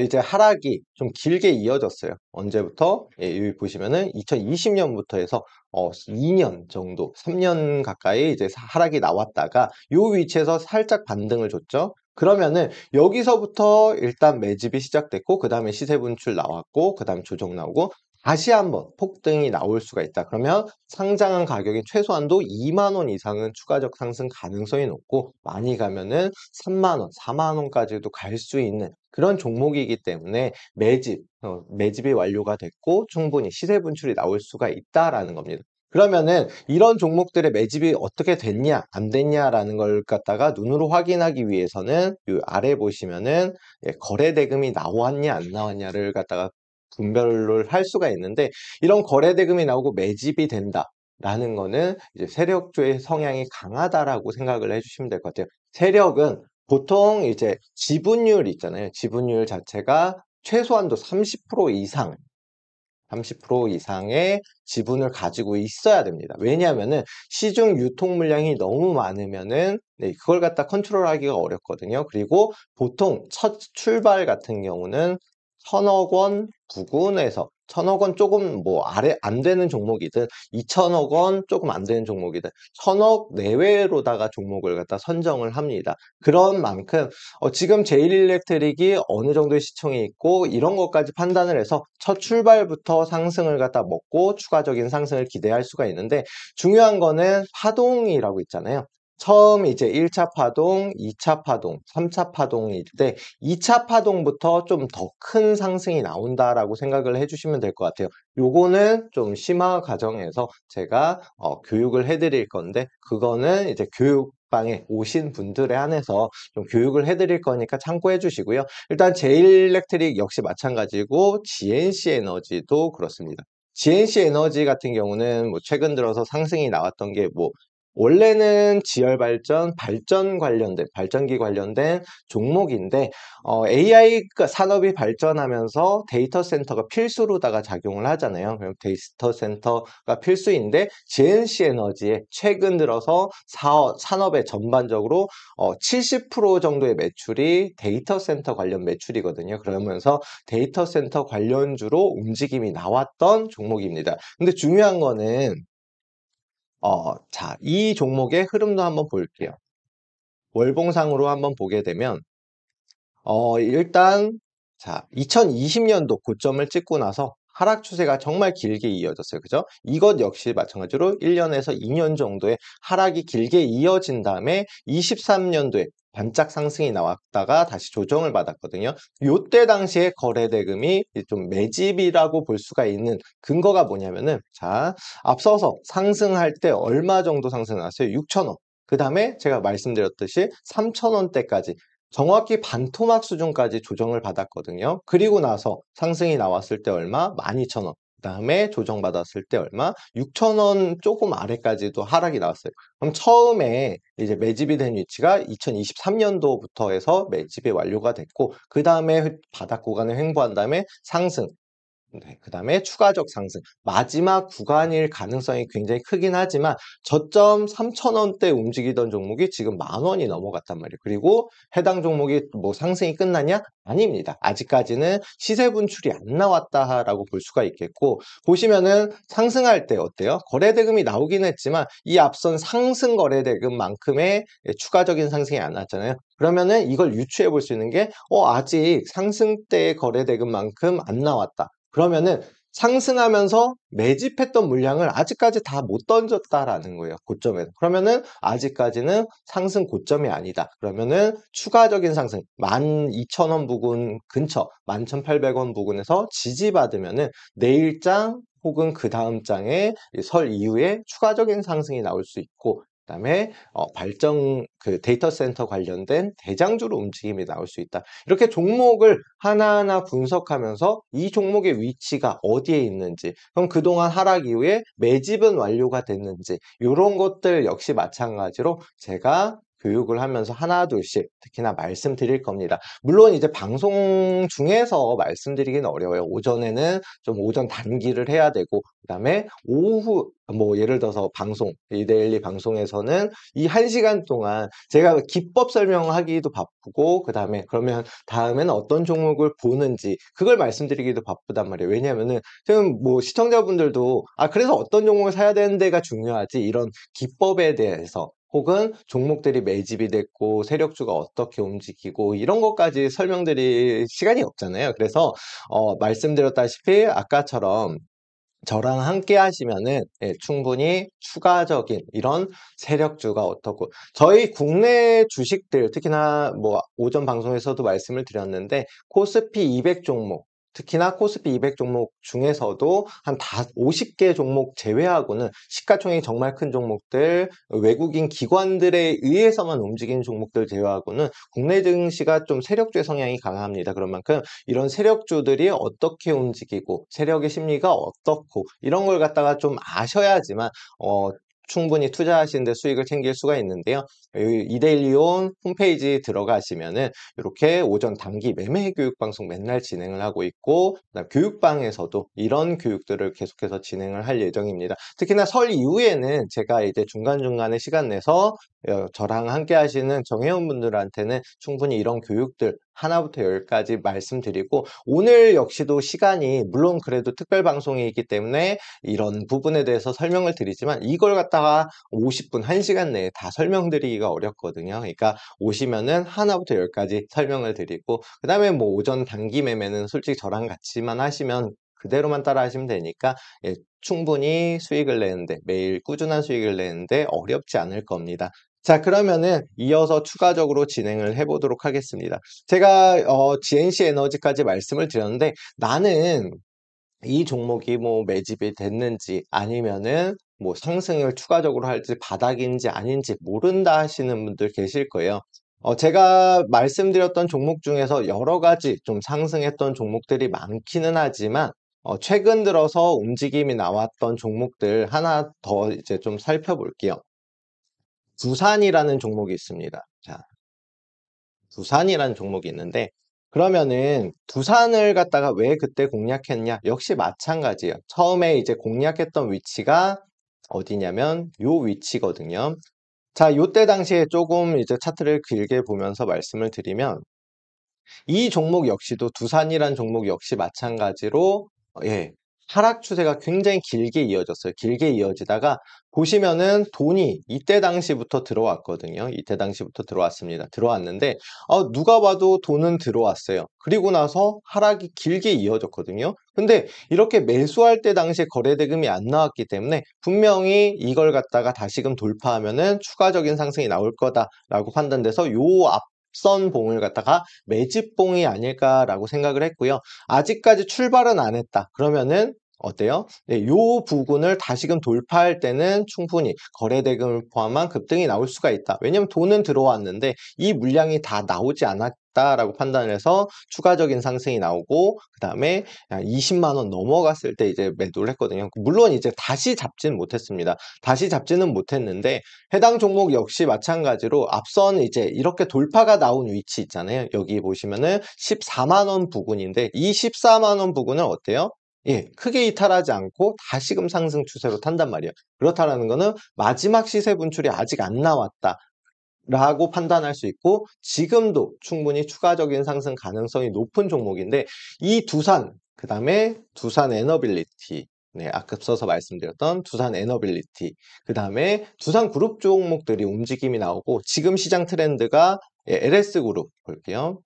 이제 하락이 좀 길게 이어졌어요. 언제부터? 예, 여기 보시면은 2020년부터 해서 2년 정도, 3년 가까이 이제 하락이 나왔다가 이 위치에서 살짝 반등을 줬죠. 그러면은 여기서부터 일단 매집이 시작됐고 그 다음에 시세 분출 나왔고 그 다음 조정 나오고 다시 한번 폭등이 나올 수가 있다. 그러면 상장한 가격이 최소한도 2만 원 이상은 추가적 상승 가능성이 높고 많이 가면은 3만 원, 4만 원까지도 갈 수 있는 그런 종목이기 때문에 매집이 완료가 됐고 충분히 시세 분출이 나올 수가 있다라는 겁니다. 그러면은 이런 종목들의 매집이 어떻게 됐냐 안 됐냐라는 걸 갖다가 눈으로 확인하기 위해서는 이 아래 보시면은 거래 대금이 나왔냐 안 나왔냐를 갖다가 분별을 할 수가 있는데 이런 거래 대금이 나오고 매집이 된다. 라는 거는 이제 세력주의 성향이 강하다라고 생각을 해주시면 될 것 같아요. 세력은 보통 이제 지분율 있잖아요. 지분율 자체가 최소한도 30% 이상, 30% 이상의 지분을 가지고 있어야 됩니다. 왜냐하면은 시중 유통 물량이 너무 많으면은 그걸 갖다 컨트롤하기가 어렵거든요. 그리고 보통 첫 출발 같은 경우는 1,000억 원 부근에서 1,000억 원 조금 뭐 아래 안 되는 종목이든 2,000억 원 조금 안 되는 종목이든 1,000억 내외로다가 종목을 갖다 선정을 합니다. 그런 만큼 지금 제일일렉트릭이 어느 정도의 시총이 있고 이런 것까지 판단을 해서 첫 출발부터 상승을 갖다 먹고 추가적인 상승을 기대할 수가 있는데 중요한 거는 파동이라고 있잖아요. 처음 이제 1차 파동, 2차 파동, 3차 파동일 때 2차 파동부터 좀 더 큰 상승이 나온다라고 생각을 해주시면 될 것 같아요. 요거는 좀 심화 과정에서 제가 교육을 해드릴 건데 그거는 이제 교육방에 오신 분들에 한해서 좀 교육을 해드릴 거니까 참고해 주시고요. 일단 제일일렉트릭 역시 마찬가지고 GNC 에너지도 그렇습니다. GNC 에너지 같은 경우는 뭐 최근 들어서 상승이 나왔던 게 뭐 원래는 지열 발전, 발전기 관련된 종목인데 AI 산업이 발전하면서 데이터 센터가 필수로다가 작용을 하잖아요. 그럼 데이터 센터가 필수인데 GNC 에너지에 최근 들어서 산업의 전반적으로 70% 정도의 매출이 데이터 센터 관련 매출이거든요. 그러면서 데이터 센터 관련주로 움직임이 나왔던 종목입니다. 근데 중요한 거는 자, 이 종목의 흐름도 한번 볼게요. 월봉상으로 한번 보게 되면 일단 자, 2020년도 고점을 찍고 나서 하락 추세가 정말 길게 이어졌어요. 그죠? 이것 역시 마찬가지로 1년에서 2년 정도의 하락이 길게 이어진 다음에 23년도에 반짝 상승이 나왔다가 다시 조정을 받았거든요. 요때 당시에 거래 대금이 좀 매집이라고 볼 수가 있는 근거가 뭐냐면은 자, 앞서서 상승할 때 얼마 정도 상승 나왔어요? 6천억. 그 다음에 제가 말씀드렸듯이 3,000원대까지 정확히 반토막 수준까지 조정을 받았거든요. 그리고 나서 상승이 나왔을 때 얼마? 12,000원. 그 다음에 조정받았을 때 얼마? 6,000원 조금 아래까지도 하락이 나왔어요. 그럼 처음에 이제 매집이 된 위치가 2023년도부터 해서 매집이 완료가 됐고, 그 다음에 바닥 구간을 횡보한 다음에 상승. 네, 그 다음에 추가적 상승. 마지막 구간일 가능성이 굉장히 크긴 하지만 저점 3,000원대 움직이던 종목이 지금 10,000원이 넘어갔단 말이에요. 그리고 해당 종목이 뭐 상승이 끝났냐? 아닙니다. 아직까지는 시세 분출이 안 나왔다라고 볼 수가 있겠고, 보시면은 상승할 때 어때요? 거래대금이 나오긴 했지만 이 앞선 상승 거래대금만큼의 추가적인 상승이 안 났잖아요. 그러면은 이걸 유추해 볼 수 있는 게 아직 상승 때 거래대금만큼 안 나왔다. 그러면은 상승하면서 매집했던 물량을 아직까지 다 못 던졌다라는 거예요. 고점에서. 그러면은 아직까지는 상승 고점이 아니다. 그러면은 추가적인 상승 12,000원 부근 근처 11,800원 부근에서 지지받으면은 내일장 혹은 그 다음 장에 설 이후에 추가적인 상승이 나올 수 있고, 그다음에 발전 데이터 센터 관련된 대장주로 움직임이 나올 수 있다. 이렇게 종목을 하나하나 분석하면서 이 종목의 위치가 어디에 있는지, 그럼 그동안 하락 이후에 매집은 완료가 됐는지, 이런 것들 역시 마찬가지로 제가 교육을 하면서 하나 둘씩 특히나 말씀드릴 겁니다. 물론 이제 방송 중에서 말씀드리기는 어려워요. 오전에는 좀 오전 단기를 해야 되고, 그다음에 오후 뭐 예를 들어서 방송 이데일리 방송에서는 이 1시간 동안 제가 기법 설명하기도 바쁘고, 그다음에 그러면 다음에는 어떤 종목을 보는지 그걸 말씀드리기도 바쁘단 말이에요. 왜냐면은 지금 뭐 시청자분들도 그래서 어떤 종목을 사야 되는 데가 중요하지, 이런 기법에 대해서 혹은 종목들이 매집이 됐고 세력주가 어떻게 움직이고 이런 것까지 설명드릴 시간이 없잖아요. 그래서 말씀드렸다시피 아까처럼 저랑 함께 하시면은 충분히 추가적인 이런 세력주가 어떻고, 저희 국내 주식들 특히나 뭐 오전 방송에서도 말씀을 드렸는데 코스피 200 종목, 특히나 코스피 200 종목 중에서도 한 50개 종목 제외하고는 시가총액이 정말 큰 종목들, 외국인 기관들에 의해서만 움직이는 종목들 제외하고는 국내 증시가 좀 세력주의 성향이 강합니다. 그런 만큼 이런 세력주들이 어떻게 움직이고 세력의 심리가 어떻고 이런 걸 갖다가 좀 아셔야지만 충분히 투자하시는데 수익을 챙길 수가 있는데요. 이데일리온 홈페이지 들어가시면은 이렇게 오전 단기 매매 교육 방송 맨날 진행을 하고 있고, 그다음 교육방에서도 이런 교육들을 계속해서 진행을 할 예정입니다. 특히나 설 이후에는 제가 이제 중간중간에 시간 내서 저랑 함께 하시는 정회원 분들한테는 충분히 이런 교육들 하나부터 열까지 말씀드리고, 오늘 역시도 시간이 물론 그래도 특별 방송이기 때문에 이런 부분에 대해서 설명을 드리지만 이걸 갖다가 50분, 1시간 내에 다 설명드리기가 어렵거든요. 그러니까 오시면은 하나부터 열까지 설명을 드리고, 그 다음에 뭐 오전 단기 매매는 솔직히 저랑 같이만 하시면 그대로만 따라 하시면 되니까 충분히 수익을 내는데, 매일 꾸준한 수익을 내는데 어렵지 않을 겁니다. 자, 그러면은 이어서 추가적으로 진행을 해보도록 하겠습니다. 제가 GNC 에너지까지 말씀을 드렸는데, 나는 이 종목이 뭐 매집이 됐는지 아니면은 뭐 상승을 추가적으로 할지 바닥인지 아닌지 모른다 하시는 분들 계실 거예요. 제가 말씀드렸던 종목 중에서 여러 가지 좀 상승했던 종목들이 많기는 하지만 최근 들어서 움직임이 나왔던 종목들 하나 더 이제 좀 살펴볼게요. 두산이라는 종목이 있습니다. 자, 두산이라는 종목이 있는데, 그러면은 두산을 갖다가 왜 그때 공략했냐? 역시 마찬가지예요. 처음에 이제 공략했던 위치가 어디냐면 요 위치거든요. 자, 요때 당시에 조금 이제 차트를 길게 보면서 말씀을 드리면, 이 종목 역시도 두산이란 종목 역시 마찬가지로 하락 추세가 굉장히 길게 이어졌어요. 길게 이어지다가 보시면은 돈이 이때 당시부터 들어왔거든요. 이때 당시부터 들어왔습니다. 들어왔는데 누가 봐도 돈은 들어왔어요. 그리고 나서 하락이 길게 이어졌거든요. 근데 이렇게 매수할 때 당시에 거래대금이 안 나왔기 때문에 분명히 이걸 갖다가 다시금 돌파하면은 추가적인 상승이 나올 거다라고 판단돼서 요 앞선 봉을 갖다가 매집봉이 아닐까라고 생각을 했고요. 아직까지 출발은 안 했다. 그러면은 어때요? 네, 요 부분을 다시금 돌파할 때는 충분히 거래대금을 포함한 급등이 나올 수가 있다. 왜냐면 돈은 들어왔는데 이 물량이 다 나오지 않았다라고 판단을 해서 추가적인 상승이 나오고 그 다음에 20만 원 넘어갔을 때 이제 매도를 했거든요. 물론 이제 다시 잡지는 못했습니다. 다시 잡지는 못했는데 해당 종목 역시 마찬가지로 앞선 이제 이렇게 돌파가 나온 위치 있잖아요. 여기 보시면은 14만 원 부근인데 이 14만 원 부근은 어때요? 예, 크게 이탈하지 않고 다시금 상승 추세로 탄단 말이에요. 그렇다라는 거는 마지막 시세 분출이 아직 안 나왔다. 라고 판단할 수 있고 지금도 충분히 추가적인 상승 가능성이 높은 종목인데 이 두산, 그 다음에 두산 에너빌리티, 네, 앞서서 말씀드렸던 두산 에너빌리티, 그 다음에 두산 그룹 종목들이 움직임이 나오고 지금 시장 트렌드가 LS그룹 볼게요.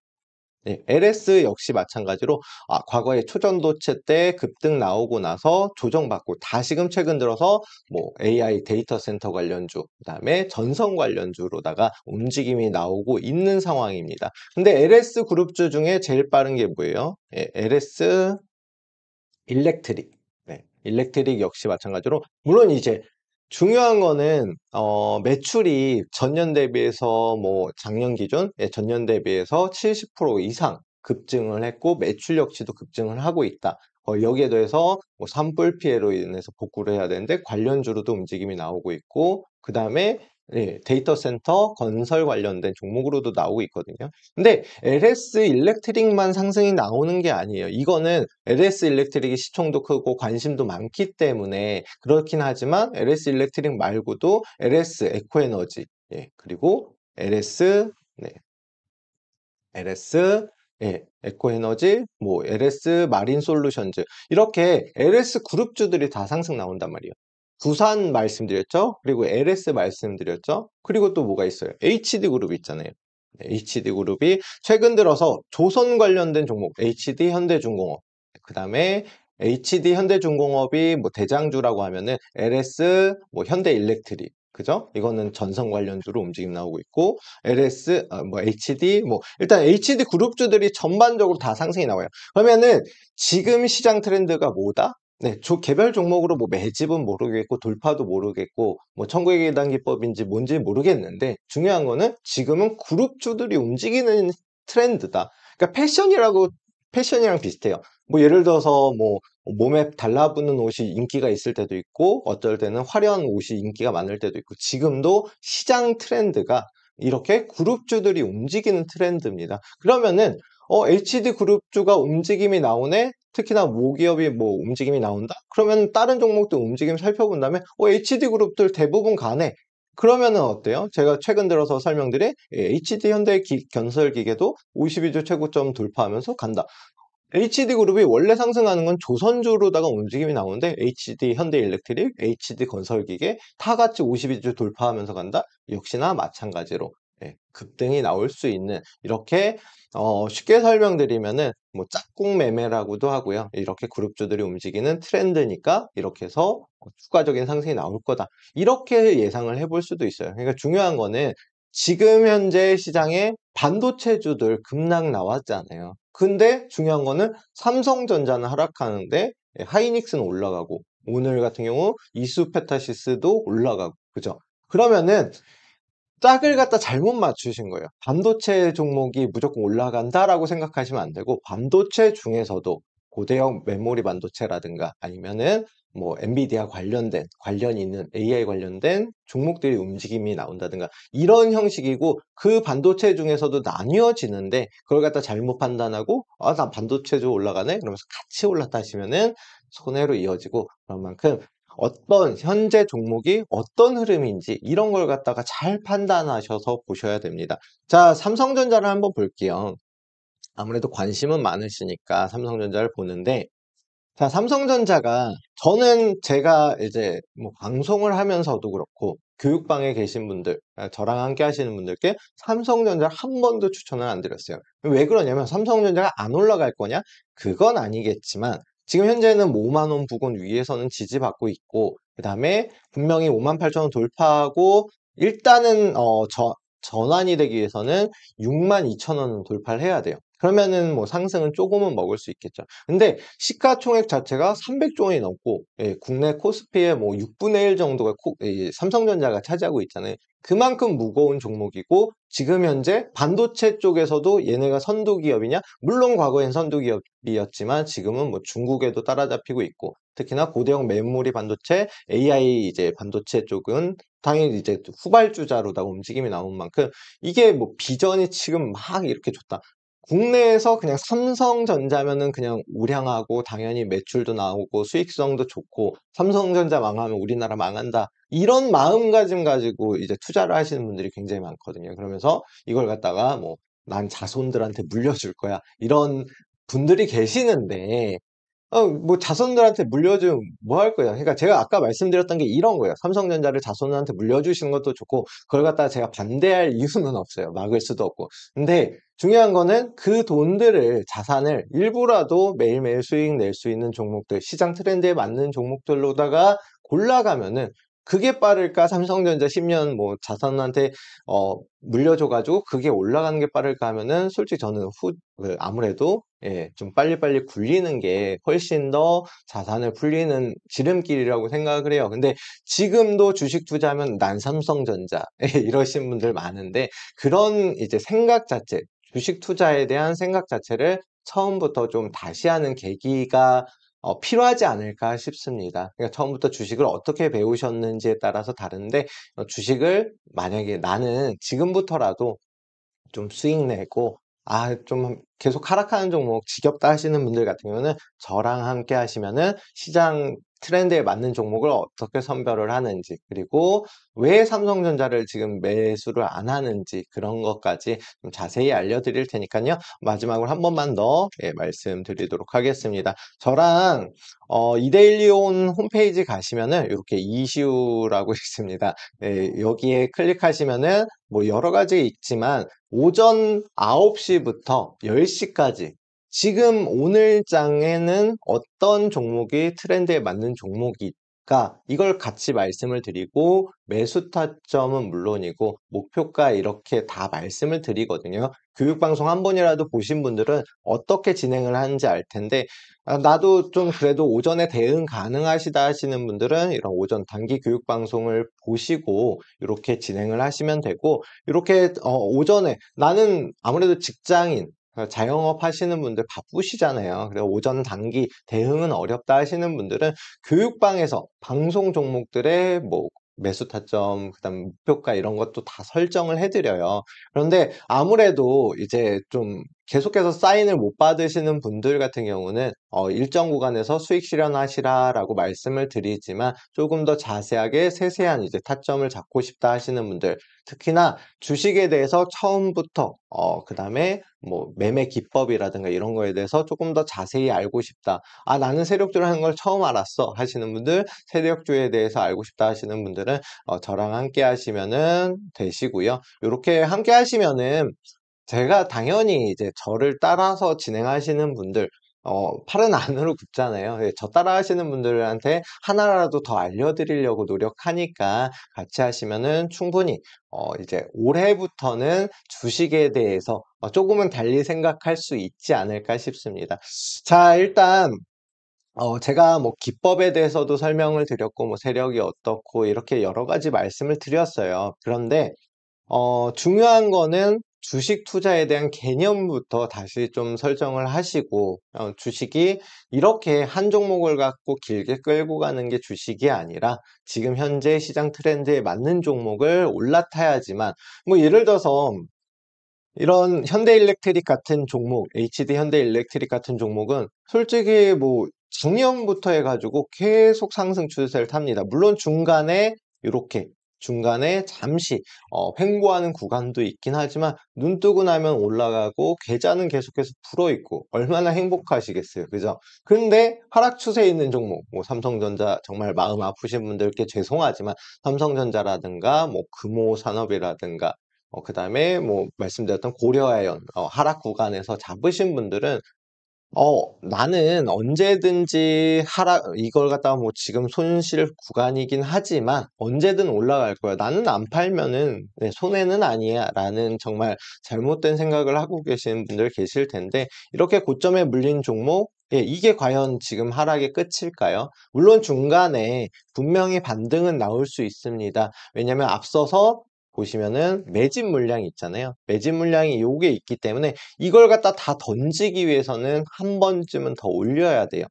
네, LS 역시 마찬가지로 과거에 초전도체 때 급등 나오고 나서 조정받고 다시금 최근 들어서 뭐 AI 데이터 센터 관련주, 그다음에 전선 관련주로다가 움직임이 나오고 있는 상황입니다. 근데 LS 그룹주 중에 제일 빠른 게 뭐예요? LS 일렉트릭. 네, 일렉트릭 역시 마찬가지로 물론 이제 중요한 거는 매출이 전년 대비해서 뭐 작년 기준 전년 대비해서 70% 이상 급증을 했고 매출 역시도 급증을 하고 있다. 여기에 더해서 뭐 산불 피해로 인해서 복구를 해야 되는데 관련주로도 움직임이 나오고 있고 그 다음에 데이터 센터 건설 관련된 종목으로도 나오고 있거든요. 근데 LS 일렉트릭만 상승이 나오는 게 아니에요. 이거는 LS 일렉트릭이 시총도 크고 관심도 많기 때문에 그렇긴 하지만 LS 일렉트릭 말고도 LS 에코에너지, 그리고 LS 에코에너지, 뭐 LS 마린 솔루션즈 이렇게 LS 그룹주들이 다 상승 나온단 말이에요. 부산 말씀드렸죠? 그리고 LS 말씀드렸죠? 그리고 또 뭐가 있어요? HD 그룹 있잖아요. HD 그룹이 최근 들어서 조선 관련된 종목 HD 현대중공업, 그 다음에 HD 현대중공업이 뭐 대장주라고 하면은 LS 뭐 현대일렉트릭, 그죠? 이거는 전선 관련주로 움직임 나오고 있고 LS 뭐 HD 뭐 일단 HD 그룹주들이 전반적으로 다 상승이 나와요. 그러면은 지금 시장 트렌드가 뭐다? 네, 개별 종목으로 뭐 매집은 모르겠고 돌파도 모르겠고 뭐 천국의 계단 기법인지 뭔지 모르겠는데 중요한 거는 지금은 그룹주들이 움직이는 트렌드다. 그러니까 패션이랑 비슷해요. 뭐 예를 들어서 뭐 몸에 달라붙는 옷이 인기가 있을 때도 있고 어떨 때는 화려한 옷이 인기가 많을 때도 있고 지금도 시장 트렌드가 이렇게 그룹주들이 움직이는 트렌드입니다. 그러면은 HD 그룹주가 움직임이 나오네? 특히나 모기업이 뭐 움직임이 나온다? 그러면 다른 종목도 움직임 살펴본 다음에 HD 그룹들 대부분 가네. 그러면은 어때요? 제가 최근 들어서 설명드린 HD 현대 건설기계도 52주 최고점 돌파하면서 간다. HD그룹이 원래 상승하는 건 조선주로다가 움직임이 나오는데 HD 현대일렉트릭, HD 건설기계 다 같이 52주 돌파하면서 간다? 역시나 마찬가지로 급등이 나올 수 있는 이렇게 쉽게 설명드리면은 뭐 짝꿍 매매라고도 하고요. 이렇게 그룹주들이 움직이는 트렌드니까 이렇게 해서 추가적인 상승이 나올 거다. 이렇게 예상을 해볼 수도 있어요. 그러니까 중요한 거는 지금 현재 시장에 반도체주들 급락 나왔잖아요. 근데 중요한 거는 삼성전자는 하락하는데 하이닉스는 올라가고 오늘 같은 경우 이수페타시스도 올라가고 그죠? 그러면은 짝을 갖다 잘못 맞추신 거예요. 반도체 종목이 무조건 올라간다라고 생각하시면 안 되고 반도체 중에서도 고대형 메모리 반도체라든가 아니면은 뭐 엔비디아 관련 있는 AI 관련된 종목들이 움직임이 나온다든가 이런 형식이고 그 반도체 중에서도 나뉘어지는데 그걸 갖다 잘못 판단하고 나 반도체도 올라가네 그러면서 같이 올랐다 하시면은 손해로 이어지고 그런 만큼 어떤 현재 종목이 어떤 흐름인지 이런 걸 갖다가 잘 판단하셔서 보셔야 됩니다. 자, 삼성전자를 한번 볼게요. 아무래도 관심은 많으시니까 삼성전자를 보는데 자, 삼성전자가 저는 제가 이제 뭐 방송을 하면서도 그렇고 교육방에 계신 분들, 저랑 함께 하시는 분들께 삼성전자를 한 번도 추천을 안 드렸어요. 왜 그러냐면 삼성전자가 안 올라갈 거냐? 그건 아니겠지만 지금 현재는 5만 원 부근 위에서는 지지받고 있고 그 다음에 분명히 5만 8천 원 돌파하고 일단은 전환이 되기 위해서는 6만 2천 원 돌파를 해야 돼요. 그러면은 뭐 상승은 조금은 먹을 수 있겠죠. 근데 시가총액 자체가 300조 원이 넘고, 예, 국내 코스피의 뭐 6분의 1 정도가 삼성전자가 차지하고 있잖아요. 그만큼 무거운 종목이고, 지금 현재 반도체 쪽에서도 얘네가 선도 기업이냐? 물론 과거엔 선도 기업이었지만 지금은 뭐 중국에도 따라잡히고 있고, 특히나 고대형 메모리 반도체, AI 이제 반도체 쪽은 당연히 이제 후발주자로다 움직임이 나온 만큼 이게 뭐 비전이 지금 막 이렇게 좋다. 국내에서 그냥 삼성전자면은 그냥 우량하고 당연히 매출도 나오고 수익성도 좋고, 삼성전자 망하면 우리나라 망한다, 이런 마음가짐 가지고 이제 투자를 하시는 분들이 굉장히 많거든요. 그러면서 이걸 갖다가 뭐 난 자손들한테 물려줄 거야, 이런 분들이 계시는데, 뭐 자손들한테 물려주면 뭐 할 거야. 그러니까 제가 아까 말씀드렸던 게 이런 거예요. 삼성전자를 자손한테 물려주시는 것도 좋고, 그걸 갖다가 제가 반대할 이유는 없어요. 막을 수도 없고. 근데 중요한 거는 그 돈들을, 자산을 일부라도 매일매일 수익 낼 수 있는 종목들, 시장 트렌드에 맞는 종목들로다가 골라가면은 그게 빠를까? 삼성전자 10년 뭐 자산한테 물려줘가지고 그게 올라가는 게 빠를까 하면은, 솔직히 저는 아무래도, 예, 좀 빨리빨리 굴리는 게 훨씬 더 자산을 풀리는 지름길이라고 생각을 해요. 근데 지금도 주식 투자하면 난 삼성전자 이러신 분들 많은데, 그런 이제 생각 자체, 주식 투자에 대한 생각 자체를 처음부터 좀 다시 하는 계기가 필요하지 않을까 싶습니다. 그러니까 처음부터 주식을 어떻게 배우셨는지에 따라서 다른데, 주식을 만약에 나는 지금부터라도 좀 수익 내고, 좀 계속 하락하는 종목 지겹다 하시는 분들 같은 경우는 저랑 함께 하시면은 시장 트렌드에 맞는 종목을 어떻게 선별을 하는지, 그리고 왜 삼성전자를 지금 매수를 안 하는지, 그런 것까지 좀 자세히 알려드릴 테니까요. 마지막으로 한 번만 더, 예, 말씀드리도록 하겠습니다. 저랑 이데일리온 홈페이지 가시면은 이렇게 이슈라고 있습니다. 예, 여기에 클릭하시면은 뭐 여러 가지 있지만, 오전 9시부터 10시까지 지금 오늘 장에는 어떤 종목이 트렌드에 맞는 종목일까, 이걸 같이 말씀을 드리고, 매수 타점은 물론이고 목표가 이렇게 다 말씀을 드리거든요. 교육방송 한 번이라도 보신 분들은 어떻게 진행을 하는지 알 텐데, 나도 좀 그래도 오전에 대응 가능하시다 하시는 분들은 이런 오전 단기 교육방송을 보시고 이렇게 진행을 하시면 되고, 이렇게 오전에, 나는 아무래도 직장인, 자영업 하시는 분들 바쁘시잖아요. 그래서 오전 단기 대응은 어렵다 하시는 분들은 교육방에서 방송 종목들의 뭐 매수 타점, 그다음 목표가 이런 것도 다 설정을 해드려요. 그런데 아무래도 이제 좀 계속해서 사인을 못 받으시는 분들 같은 경우는 일정 구간에서 수익 실현하시라라고 말씀을 드리지만, 조금 더 자세하게 세세한 이제 타점을 잡고 싶다 하시는 분들, 특히나 주식에 대해서 처음부터 그다음에 뭐 매매 기법이라든가 이런 거에 대해서 조금 더 자세히 알고 싶다, 나는 세력주를 하는 걸 처음 알았어 하시는 분들, 세력주에 대해서 알고 싶다 하시는 분들은 저랑 함께 하시면은 되시고요. 이렇게 함께 하시면은 제가 당연히 이제 저를 따라서 진행하시는 분들, 팔은 안으로 굽잖아요. 예, 저 따라 하시는 분들한테 하나라도 더 알려드리려고 노력하니까, 같이 하시면은 충분히 이제 올해부터는 주식에 대해서 조금은 달리 생각할 수 있지 않을까 싶습니다. 자, 일단 제가 뭐 기법에 대해서도 설명을 드렸고, 뭐 세력이 어떻고 이렇게 여러 가지 말씀을 드렸어요. 그런데 중요한 거는 주식 투자에 대한 개념부터 다시 좀 설정을 하시고, 주식이 이렇게 한 종목을 갖고 길게 끌고 가는 게 주식이 아니라, 지금 현재 시장 트렌드에 맞는 종목을 올라타야지만, 뭐 예를 들어서 이런 현대일렉트릭 같은 종목, HD 현대일렉트릭 같은 종목은 솔직히 뭐 작년부터 해가지고 계속 상승 추세를 탑니다. 물론 중간에 이렇게 중간에 잠시 횡보하는 구간도 있긴 하지만, 눈 뜨고 나면 올라가고 계좌는 계속해서 불어 있고, 얼마나 행복하시겠어요, 그죠? 근데 하락 추세에 있는 종목, 뭐 삼성전자, 정말 마음 아프신 분들께 죄송하지만 삼성전자라든가 뭐 금호산업이라든가 그 다음에 뭐 말씀드렸던 고려아연 하락 구간에서 잡으신 분들은 나는 언제든지 이걸 갖다가 뭐 지금 손실 구간이긴 하지만 언제든 올라갈 거야. 나는 안 팔면은 네, 손해는 아니야. 라는 정말 잘못된 생각을 하고 계시는 분들 계실 텐데, 이렇게 고점에 물린 종목, 예, 이게 과연 지금 하락의 끝일까요? 물론 중간에 분명히 반등은 나올 수 있습니다. 왜냐면 앞서서 보시면은 매집 물량이 있잖아요. 매집 물량이 요게 있기 때문에 이걸 갖다 다 던지기 위해서는 한 번쯤은 더 올려야 돼요.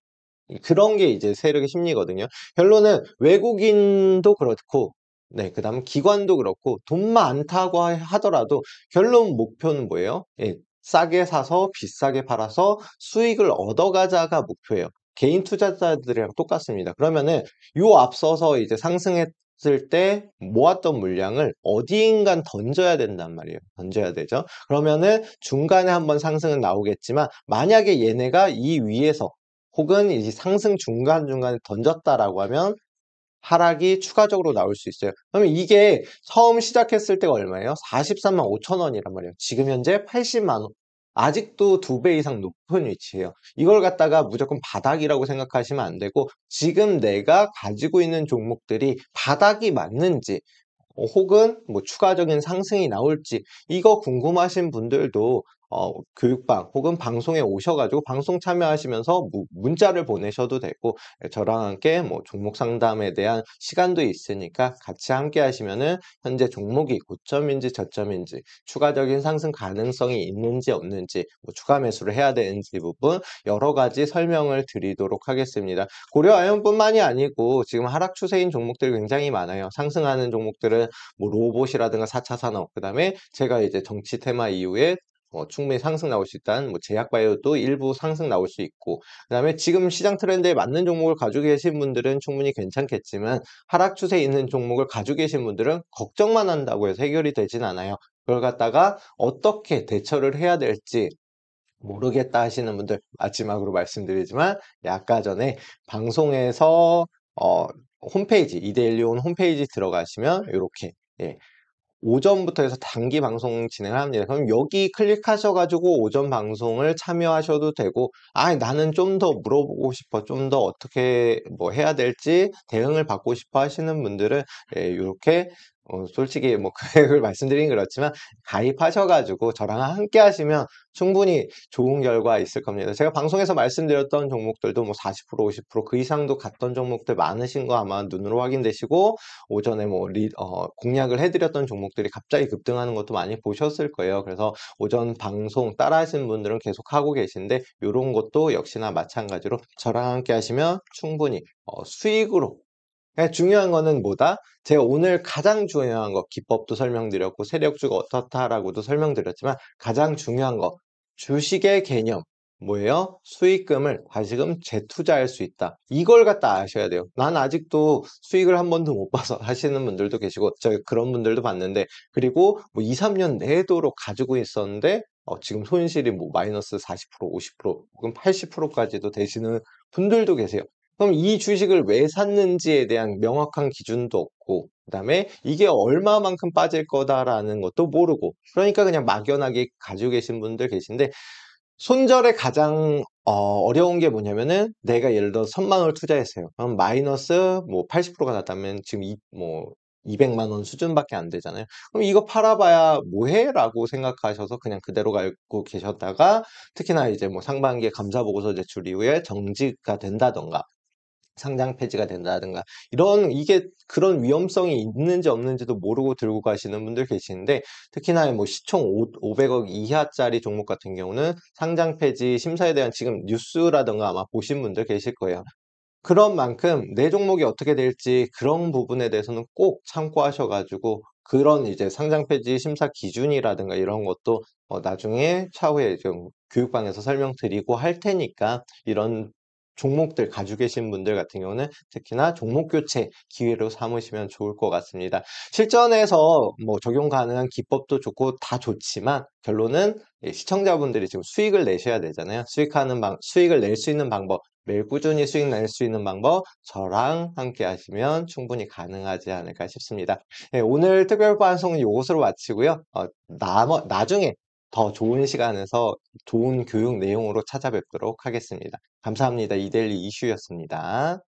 그런 게 이제 세력의 심리거든요. 결론은 외국인도 그렇고, 네, 그 다음 기관도 그렇고, 돈 많다고 하더라도 결론 목표는 뭐예요? 예, 싸게 사서 비싸게 팔아서 수익을 얻어가자가 목표예요. 개인 투자자들이랑 똑같습니다. 그러면은 요 앞서서 이제 상승했을 때 모았던 물량을 어디인간 던져야 된단 말이에요. 던져야 되죠. 그러면은 중간에 한번 상승은 나오겠지만, 만약에 얘네가 이 위에서 혹은 이 상승 중간중간에 던졌다라고 하면 하락이 추가적으로 나올 수 있어요. 그러면 이게 처음 시작했을 때가 얼마예요? 43만 5천 원이란 말이에요. 지금 현재 80만 원. 아직도 2배 이상 높은 위치예요. 이걸 갖다가 무조건 바닥이라고 생각하시면 안 되고, 지금 내가 가지고 있는 종목들이 바닥이 맞는지, 혹은 뭐 추가적인 상승이 나올지, 이거 궁금하신 분들도 교육방 혹은 방송에 오셔가지고 방송 참여하시면서 문자를 보내셔도 되고, 저랑 함께 뭐 종목 상담에 대한 시간도 있으니까 같이 함께 하시면은 현재 종목이 고점인지 저점인지, 추가적인 상승 가능성이 있는지 없는지, 뭐 추가 매수를 해야 되는지 부분 여러 가지 설명을 드리도록 하겠습니다. 고려 아연뿐만이 아니고 지금 하락 추세인 종목들이 굉장히 많아요. 상승하는 종목들은 뭐 로봇이라든가 4차 산업, 그 다음에 제가 이제 정치 테마 이후에 충분히 상승 나올 수 있다는 뭐 제약바이오도 일부 상승 나올 수 있고, 그 다음에 지금 시장 트렌드에 맞는 종목을 가지고 계신 분들은 충분히 괜찮겠지만, 하락 추세에 있는 종목을 가지고 계신 분들은 걱정만 한다고 해서 해결이 되진 않아요. 그걸 갖다가 어떻게 대처를 해야 될지 모르겠다 하시는 분들, 마지막으로 말씀드리지만 아까 전에 방송에서 홈페이지, 이데일리온 홈페이지 들어가시면 이렇게, 예, 오전부터 해서 단기 방송 진행을 합니다. 그럼 여기 클릭하셔가지고 오전 방송을 참여하셔도 되고, 나는 좀 더 물어보고 싶어, 좀 더 어떻게 뭐 해야 될지 대응을 받고 싶어 하시는 분들은, 예, 이렇게 솔직히 뭐 계획을 말씀드리긴 그렇지만 가입하셔가지고 저랑 함께 하시면 충분히 좋은 결과 있을 겁니다. 제가 방송에서 말씀드렸던 종목들도 뭐 40%, 50%그 이상도 갔던 종목들 많으신 거 아마 눈으로 확인되시고, 오전에 뭐 공략을 해드렸던 종목들이 갑자기 급등하는 것도 많이 보셨을 거예요. 그래서 오전 방송 따라 하시는 분들은 계속 하고 계신데, 이런 것도 역시나 마찬가지로 저랑 함께 하시면 충분히 수익으로, 그냥 중요한 거는 뭐다? 제가 오늘 가장 중요한 거, 기법도 설명드렸고 세력주가 어떻다라고도 설명드렸지만, 가장 중요한 거, 주식의 개념 뭐예요? 수익금을 다시금 재투자할 수 있다. 이걸 갖다 아셔야 돼요. 난 아직도 수익을 한 번도 못 봐서 하시는 분들도 계시고, 저 그런 분들도 봤는데, 그리고 뭐 2, 3년 내도록 가지고 있었는데 지금 손실이 뭐 마이너스 40%, 50% 혹은 80%까지도 되시는 분들도 계세요. 그럼 이 주식을 왜 샀는지에 대한 명확한 기준도 없고, 그 다음에 이게 얼마만큼 빠질 거다라는 것도 모르고, 그러니까 그냥 막연하게 가지고 계신 분들 계신데, 손절에 가장 어려운 게 뭐냐면은, 내가 예를 들어 1,000만 원을 투자했어요. 그럼 마이너스 뭐 80%가 났다면 지금 뭐 200만 원 수준밖에 안 되잖아요. 그럼 이거 팔아봐야 뭐해? 라고 생각하셔서 그냥 그대로 갖고 계셨다가, 특히나 이제 뭐 상반기에 감사보고서 제출 이후에 정지가 된다던가 상장 폐지가 된다든가, 이게 그런 위험성이 있는지 없는지도 모르고 들고 가시는 분들 계시는데, 특히나 뭐 시총 500억 이하짜리 종목 같은 경우는 상장 폐지 심사에 대한 지금 뉴스라든가 아마 보신 분들 계실 거예요. 그런 만큼 내 종목이 어떻게 될지 그런 부분에 대해서는 꼭 참고하셔가지고, 그런 이제 상장 폐지 심사 기준이라든가 이런 것도 나중에 차후에 좀 교육방에서 설명드리고 할 테니까, 이런 종목들 가지고 계신 분들 같은 경우는 특히나 종목 교체 기회로 삼으시면 좋을 것 같습니다. 실전에서 뭐 적용 가능한 기법도 좋고 다 좋지만, 결론은 시청자분들이 지금 수익을 내셔야 되잖아요. 수익을 낼 수 있는 방법, 매일 꾸준히 수익 낼 수 있는 방법, 저랑 함께 하시면 충분히 가능하지 않을까 싶습니다. 네, 오늘 특별 방송은 이것으로 마치고요. 나중에 더 좋은 시간에서 좋은 교육 내용으로 찾아뵙도록 하겠습니다. 감사합니다. 이데일리 이슈였습니다.